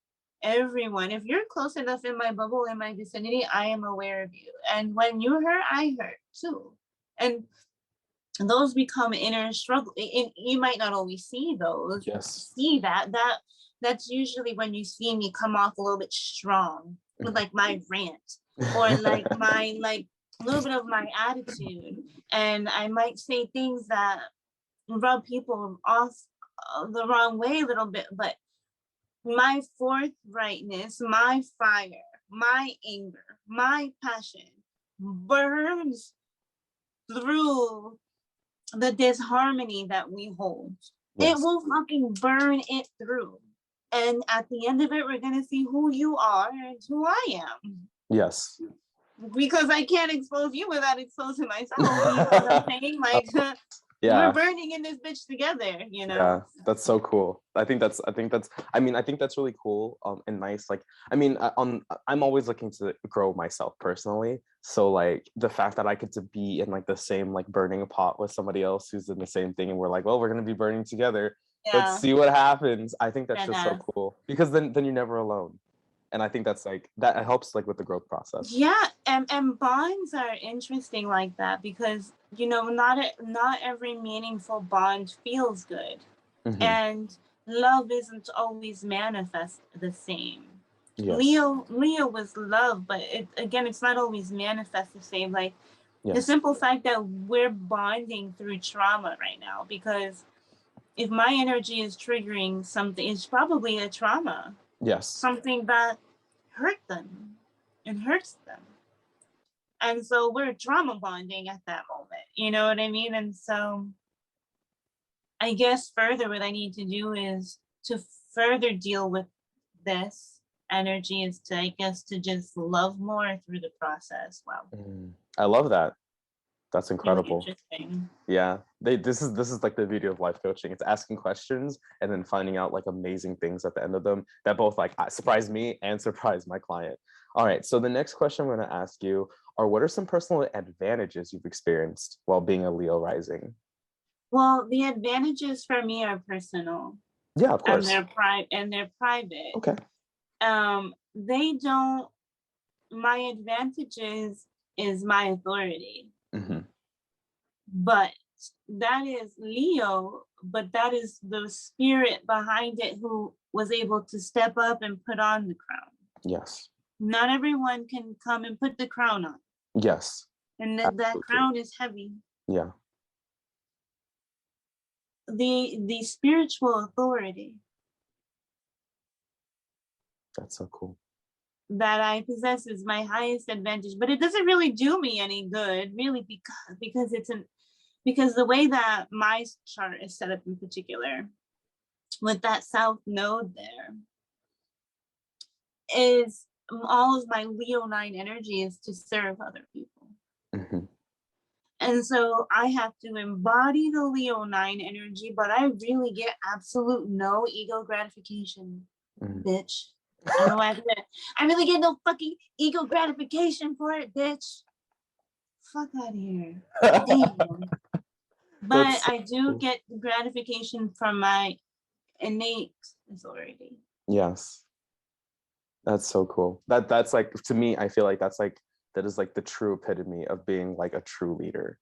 everyone. If you're close enough in my bubble, in my vicinity, I am aware of you. And when you hurt, I hurt too. And those become inner struggle. And you might not always see those. Yes. See that's usually when you see me come off a little bit strong with like my rant or like my like a little bit of my attitude. And I might say things that rub people off the wrong way a little bit, but my forthrightness, my fire, my anger, my passion burns through the disharmony that we hold. Yes. It will fucking burn it through. And at the end of it, we're going to see who you are and who I am. Yes. Because I can't expose you without exposing myself. You know what I'm saying? Like, we're burning in this bitch together, you know? Yeah, that's so cool. I think that's really cool and nice. Like, I mean, I'm always looking to grow myself personally. So like the fact that I get to be in like the same, like burning a pot with somebody else who's in the same thing. And we're like, well, we're going to be burning together. Yeah. Let's see what happens. I think that's just so cool because then you're never alone. And I think that's like, that helps like with the growth process. Yeah. And bonds are interesting like that because, you know, not every meaningful bond feels good. Mm-hmm. And love isn't always manifest the same. Yes. Leo was love, but it's not always manifest the same. Like the simple fact that we're bonding through trauma right now, because if my energy is triggering something, it's probably a trauma. Yes. Something that hurt them and hurts them. And so we're trauma bonding at that moment. You know what I mean? And so I guess further what I need to do is to further deal with this energy is to, I guess, to just love more through the process. Wow. I love that. That's Really incredible. interesting. Yeah, this is like the beauty of life coaching. It's asking questions and then finding out like amazing things at the end of them that both like surprise me and surprise my client. All right, so the next question I'm going to ask you are, what are some personal advantages you've experienced while being a Leo rising? Well, the advantages for me are personal, Yeah, of and course. they're private. Okay. They don't. My advantages is my authority, Hmm. but that is Leo. But that is the spirit behind it who was able to step up and put on the crown. Yes. Not everyone can come and put the crown on, Yes. and that Absolutely. crown is heavy. Yeah, The spiritual authority that's so cool. that I possess is my highest advantage, but it doesn't really do me any good, really, because because the way that my chart is set up in particular, with that south node there, is all of my Leonine energy is to serve other people. Hmm. And so I have to embody the Leonine energy, but I really get absolute no ego gratification, Hmm. bitch. I know I really get no fucking ego gratification for it, bitch. Fuck out of here. Damn. But That's so I do cool. get gratification from my innate authority. Yes. That's so cool. That's like, to me, I feel like that is like the true epitome of being like a true leader,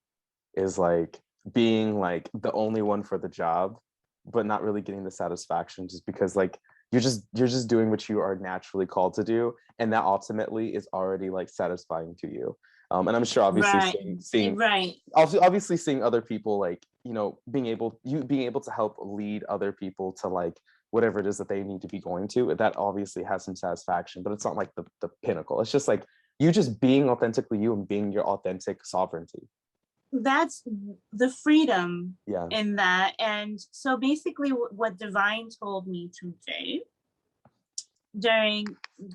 is like being like the only one for the job, but not really getting the satisfaction just because like you're just doing what you are naturally called to do, and that ultimately is already like satisfying to you. And I'm sure obviously Right. seeing Right. obviously seeing other people, like, being able to help lead other people to like whatever it is that they need to be going to, that obviously has some satisfaction, but it's not like the pinnacle. It's just like you just being authentically you and being your authentic sovereignty. That's the freedom Yeah. in that. And so basically what Divine told me today during,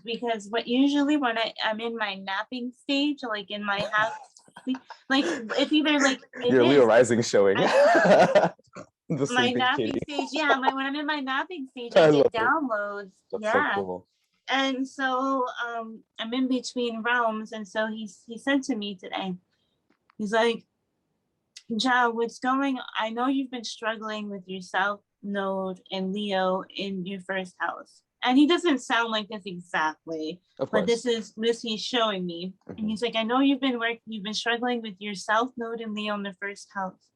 because what usually when I'm in my napping stage, like in my half sleep, like it's either like it Your Leo is rising showing. I The my sleeping napping kitty. stage, yeah, when I'm in my napping stage, I I get love it. downloads, That's so yeah. cool. And so I'm in between realms, and so he said to me today, he's like, Ja, what's going on? I know you've been struggling with your South Node and Leo in your first house. And he doesn't sound like this exactly, Of but course. this he's showing me. And Hmm. he's like, I know you've been struggling with your South Node and Leo in the first house.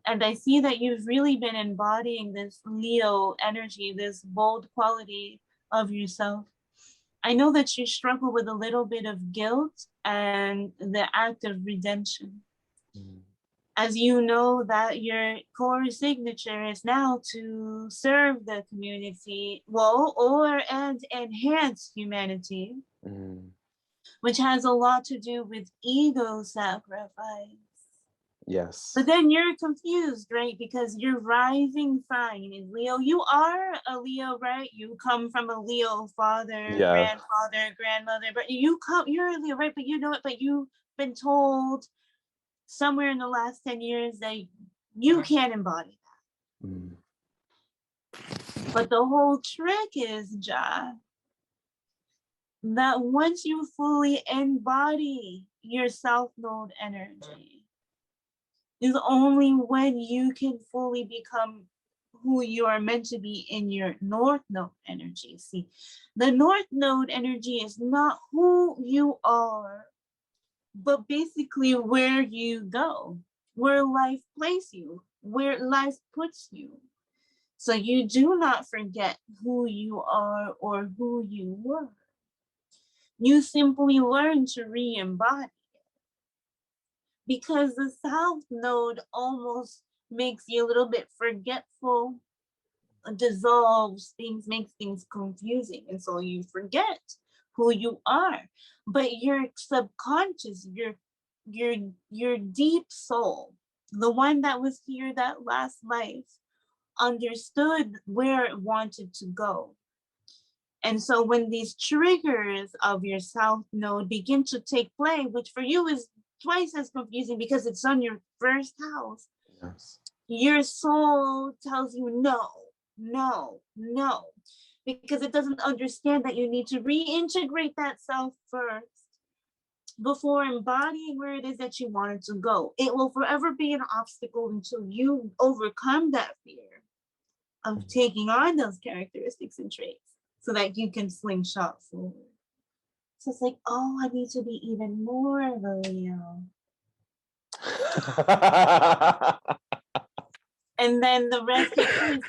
And I see that you've really been embodying this Leo energy, this bold quality of yourself. I know that you struggle with a little bit of guilt and the act of redemption. As you know that your core signature is now to serve the community, well, or and enhance humanity, Mm. which has a lot to do with ego sacrifice. Yes. But then you're confused, right? Because your rising sign is Leo. You are a Leo, right? You come from a Leo father, Yeah. grandfather, grandmother, but you're a Leo, right? But you know it, but you've been told somewhere in the last 10 years that you can't embody Mm. that. But the whole trick is, Ja, that once you fully embody your South Node energy, is only when you can fully become who you are meant to be in your North Node energy. See, the North Node energy is not who you are, but basically where you go, where life places you, where life puts you. So you do not forget who you are or who you were. You simply learn to re-embody, because the South Node almost makes you a little bit forgetful, dissolves things, makes things confusing, and so you forget who you are. But your subconscious, your deep soul, the one that was here that last life, understood where it wanted to go. And so when these triggers of your South Node begin to take play, which for you is twice as confusing because it's on your first house. Yes. Your soul tells you no, because it doesn't understand that you need to reintegrate that self first before embodying where it is that you want it to go. It will forever be an obstacle until you overcome that fear of taking on those characteristics and traits so that you can slingshot forward. So it's like, oh, I need to be even more of a Leo. And then the rest takes place.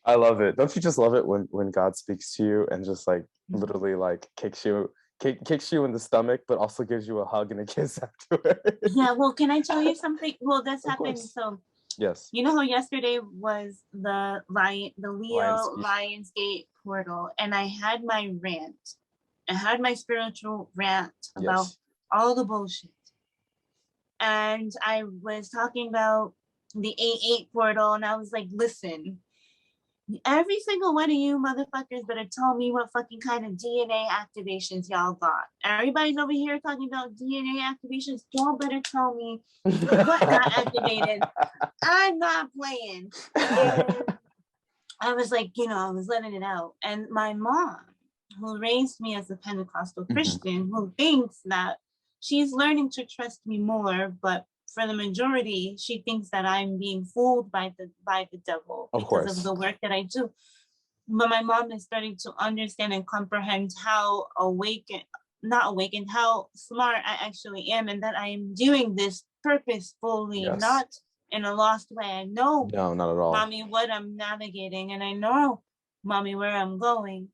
I love it. Don't you just love it when God speaks to you and just like literally like kicks you in the stomach, but also gives you a hug and a kiss afterwards? Yeah, well, can I tell you something? Well, this Of happened. course. So Yes. you know how yesterday was the Leo Lionsgate portal, and I had my rant. I had my spiritual rant about all the bullshit. And I was talking about the 8-8 portal, and I was like, listen, every single one of you motherfuckers better tell me what fucking kind of DNA activations y'all got. Everybody's over here talking about DNA activations. Y'all better tell me what got activated. I'm not playing. And I was like, I was letting it out. And my mom, who raised me as a Pentecostal Christian, who thinks that she's learning to trust me more, but for the majority, she thinks that I'm being fooled by the devil because of the work that I do. But my mom is starting to understand and comprehend how how smart I actually am, and that I am doing this purposefully, not in a lost way. I know, no, not at all, mommy, what I'm navigating, and I know, mommy, where I'm going.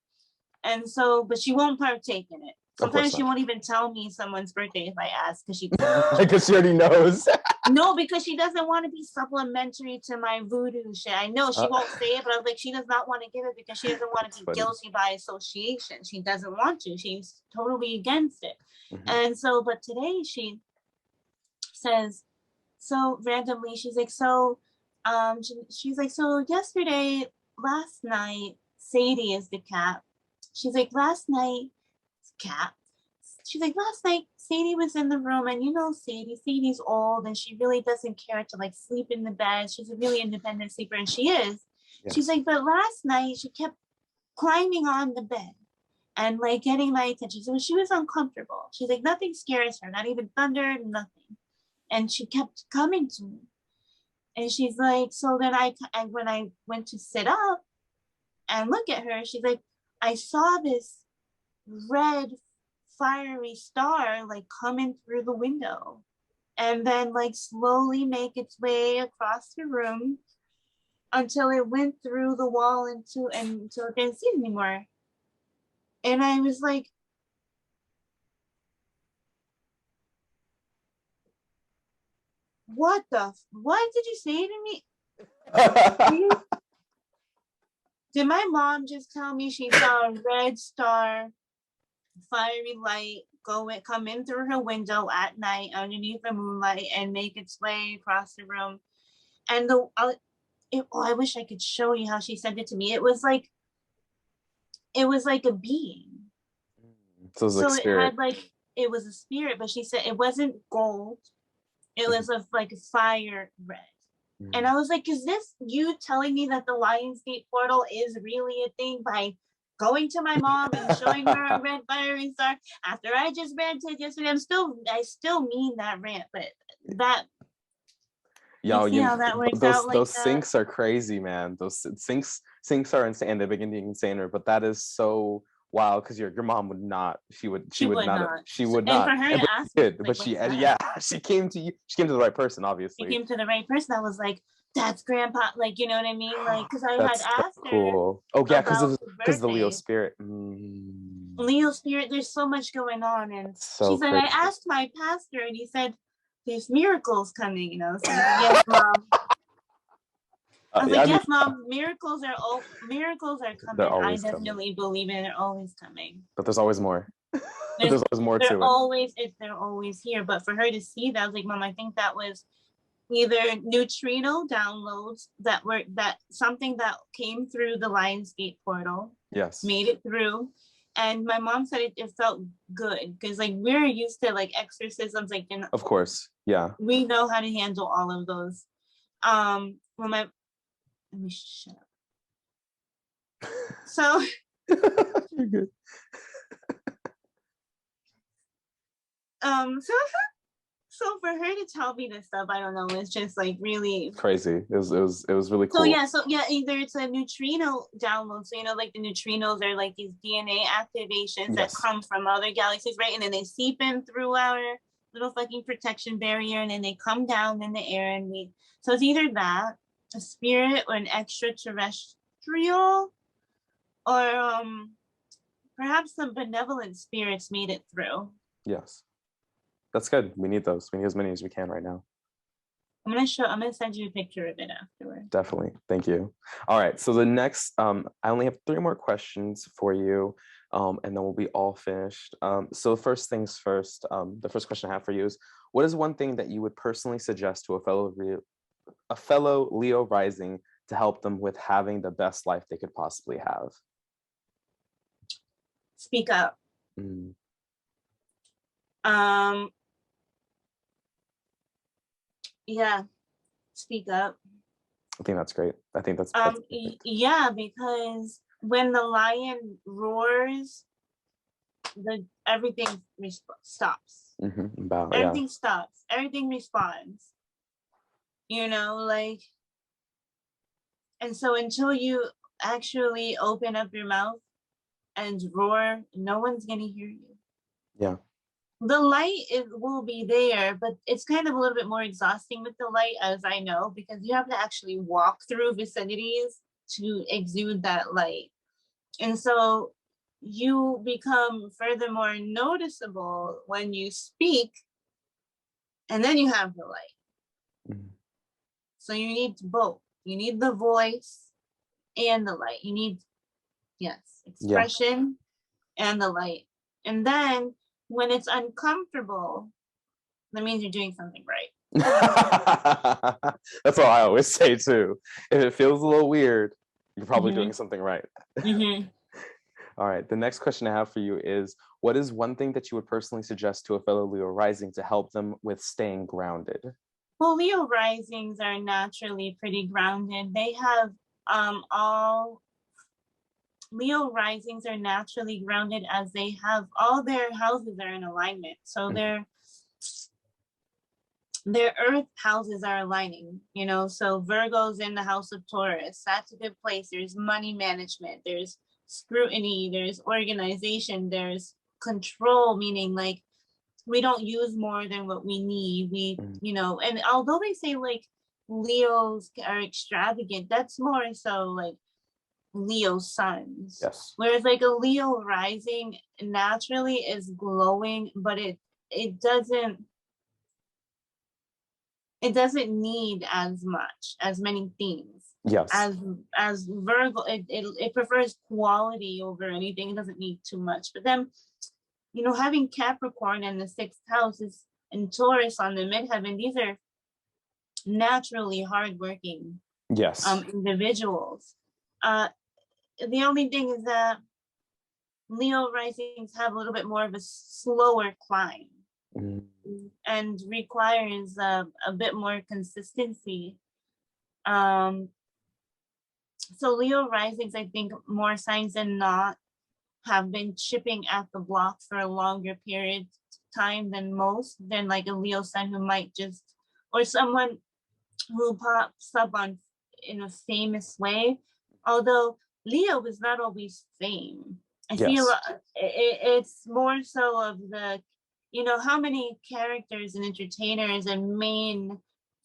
And so, but she won't partake in it. Sometimes she won't even tell me someone's birthday if I ask, because she already knows. No, because she doesn't want to be supplementary to my voodoo shit. I know she won't say it, but I was like, she does not want to give it because she doesn't want to be guilty by association. She doesn't want to. She's totally against it. And so, but today she says, so randomly, she's like, so yesterday, last night, Sadie is the cat. She's like, last night, Sadie was in the room, and Sadie's old, and she really doesn't care to like sleep in the bed. She's a really independent sleeper, and she is. Yes. She's like, but last night she kept climbing on the bed and like getting my attention. So she was uncomfortable. She's like, nothing scares her, not even thunder, nothing. And she kept coming to me. And she's like, so then when I went to sit up and look at her, she's like, I saw this red fiery star like coming through the window and then like slowly make its way across the room until it went through the wall until it didn't see it anymore. And I was like, what did you say to me? Did my mom just tell me she saw a red star, fiery light come in through her window at night underneath the moonlight and make its way across the room? And I wish I could show you how she sent it to me. It was like a being. So it was a spirit, but she said it wasn't gold. It was like a fire red. And I was like, is this you telling me that the Lionsgate portal is really a thing by going to my mom and showing her a red fiery star after I just ranted yesterday? I still mean that rant, but that how that works out. Those syncs are crazy, man. Those syncs are insane. They've been getting insaner, but that is so wow, because your mom would not. She would not. She would not. And for her to ask, she came to you. She came to the right person, obviously. She came to the right person. I was like, that's grandpa, like, you know what I mean? Like, because I had asked cool. her. Oh yeah, because the Leo spirit. Leo spirit, there's so much going on. And she said, I asked my pastor, and he said, there's miracles coming, So I was like, yes, mom. I was like, yes, mom, miracles are coming. I definitely believe in it. They're always coming. But there's always more. There's always more to it. They're always here. But for her to see that, I was like, mom, I think that was either neutrino downloads that something that came through the Lionsgate portal. Yes. Made it through. And my mom said it felt good because like we're used to like exorcisms, like Of course. Yeah. we know how to handle all of those. When my let me shut up. So You're good. so for her to tell me this stuff, I don't know, it's just like really Crazy. It was really so cool. yeah, either it's a neutrino download, so like the neutrinos are like these DNA activations that come from other galaxies, right? And then they seep in through our little fucking protection barrier, and then they come down in the air, and so it's either that, a spirit, or an extraterrestrial, or perhaps some benevolent spirits made it through. Yes. That's good. We need those. We need as many as we can right now. I'm gonna send you a picture of it afterwards. Definitely. Thank you. All right. So the next, I only have 3 more questions for you, and then we'll be all finished. So first things first, the first question I have for you is, what is one thing that you would personally suggest to a fellow Leo rising to help them with having the best life they could possibly have? Speak up. Mm. Yeah, speak up. I think that's great. I think that's yeah, because when the lion roars, everything stops. Everything stops. Everything responds. You know, like, and so until you actually open up your mouth and roar, no one's gonna hear you. Yeah. The light will be there, but it's kind of a little bit more exhausting with the light, as I know, because you have to actually walk through vicinities to exude that light. And so you become furthermore noticeable when you speak, and then you have the light. Mm-hmm. So you need both. You need the voice and the light. You need, yes, expression and the light. And then when it's uncomfortable, that means you're doing something right. That's what I always say too. If it feels a little weird, you're probably doing something right. All right. The next question I have for you is, what is one thing that you would personally suggest to a fellow Leo rising to help them with staying grounded? Well, Leo risings are naturally pretty grounded. They have Leo risings are naturally grounded as they have all their houses are in alignment. So their earth houses are aligning, you know, so Virgo's in the house of Taurus. That's a good place. There's money management, there's scrutiny, there's organization, there's control, meaning like we don't use more than what we need. We, you know, and although they say like Leos are extravagant, that's more so like Leo suns. Yes. Whereas like a Leo rising naturally is glowing, but it doesn't need as many things. Yes. As Virgo, it prefers quality over anything. It doesn't need too much. But then, you know, having Capricorn in the 6th house and Taurus on the midheaven, these are naturally hardworking individuals. The only thing is that Leo risings have a little bit more of a slower climb. And requires a bit more consistency. So Leo risings, I think more signs than not, have been chipping at the block for a longer period of time than like a Leo sun who might just, or someone who pops up in a famous way. Although Leo is not always fame. I feel it's more so of the, you know, how many characters and entertainers and main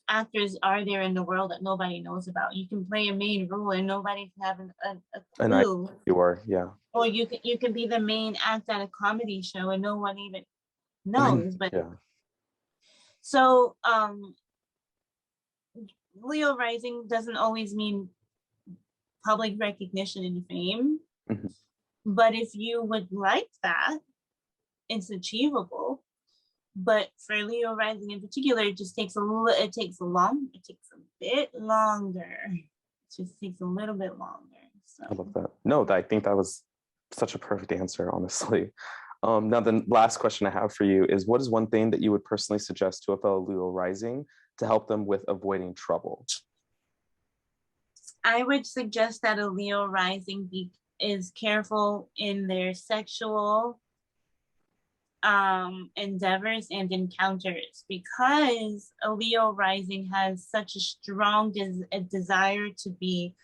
actors are there in the world that nobody knows about? You can play a main role and nobody can have a clue. You are, yeah. Or you can be the main act at a comedy show and no one even knows. But so Leo rising doesn't always mean public recognition and fame. But if you would like that, it's achievable. But for Leo rising in particular, it just takes it takes a bit longer. It just takes a little bit longer. So. I love that. No, I think that was such a perfect answer, honestly. Now, the last question I have for you is, what is one thing that you would personally suggest to a fellow Leo rising to help them with avoiding trouble? I would suggest that a Leo rising is careful in their sexual endeavors and encounters, because a Leo rising has such a strong desire to be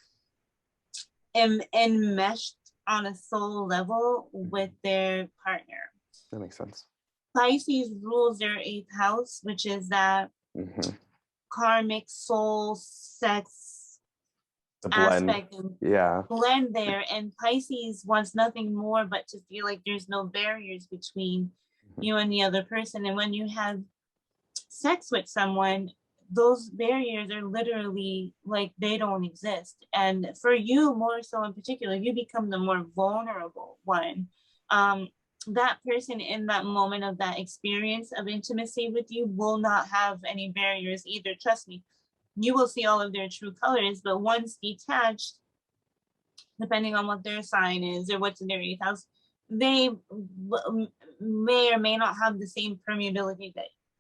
enmeshed on a soul level with their partner. That makes sense. Pisces rules their eighth house, which is that karmic soul sex The blend. aspect and Yeah. blend there. And Pisces wants nothing more but to feel like there's no barriers between you and the other person. And when you have sex with someone, those barriers are literally like they don't exist. And for you, more so in particular, you become the more vulnerable one. That person in that moment of that experience of intimacy with you will not have any barriers either. Trust me, you will see all of their true colors, but once detached, depending on what their sign is or what's in their eighth house, they may or may not have the same permeability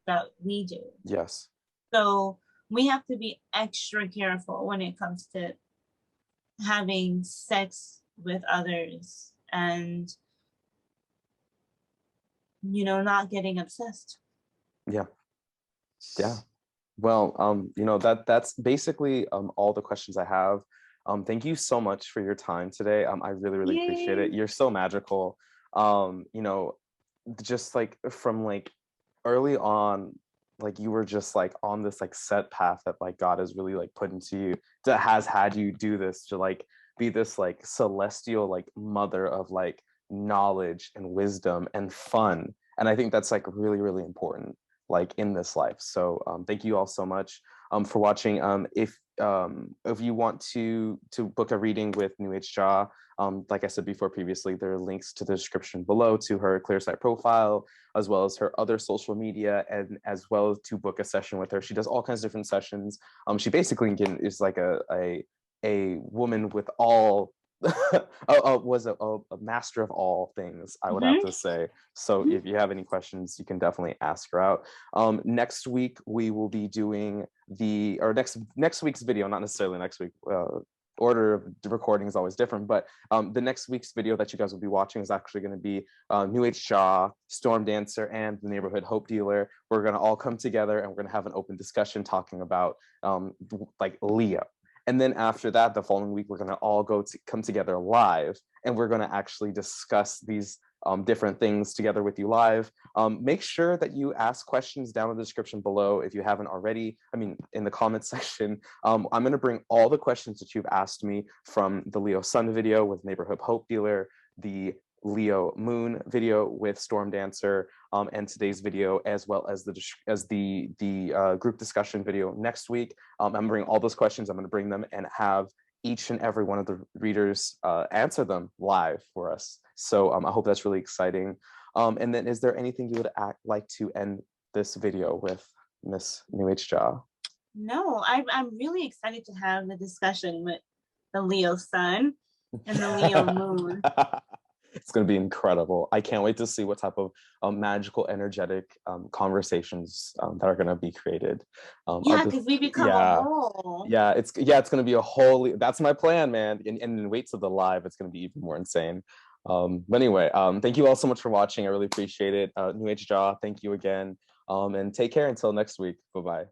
that we do. Yes. So we have to be extra careful when it comes to having sex with others and, you know, not getting obsessed. Yeah. Yeah. Well, you know, that's basically all the questions I have. Thank you so much for your time today. I really appreciate it. You're so magical. You know, just like from like early on, like you were just like on this like set path that like God has really like put into you, that has had you do this to like be this like celestial like mother of like knowledge and wisdom and fun. And I think that's like really important like in this life. So thank you all so much for watching. If you want to book a reading with New Age Jaw, like I said before previously, there are links to the description below to her ClearSight profile, as well as her other social media, and as well as to book a session with her. She does all kinds of different sessions. She basically is like a woman with all was a master of all things, I would have to say. So if you have any questions, you can definitely ask her out. Next week we will be doing next week's video, not necessarily next week. Order of the recording is always different, but the next week's video that you guys will be watching is actually going to be New Age Jaw, Storm Dancer, and the Neighborhood Hope Dealer. We're going to all come together and we're going to have an open discussion talking about like Leo. And then after that, the following week, we're going to all come together live, and we're going to actually discuss these different things together with you live. Make sure that you ask questions down in the description below if you haven't already. I mean, in the comments section. I'm going to bring all the questions that you've asked me from the Leo Sun video with Neighborhood Hope Dealer, the Leo Moon video with Storm Dancer, and today's video, as well as the group discussion video next week. I'm gonna bring all those questions. I'm gonna bring them and have each and every one of the readers answer them live for us. So I hope that's really exciting. And then, is there anything you would like to end this video with, Miss New Age Jaw? No, I'm really excited to have the discussion with the Leo Sun and the Leo Moon. It's going to be incredible. I can't wait to see what type of magical, energetic conversations that are going to be created. Yeah, because we become a whole. Yeah, it's going to be a whole. That's my plan, man. And wait till the live. It's going to be even more insane. But anyway, thank you all so much for watching. I really appreciate it. New Age Jaw, thank you again. And take care until next week. Bye-bye.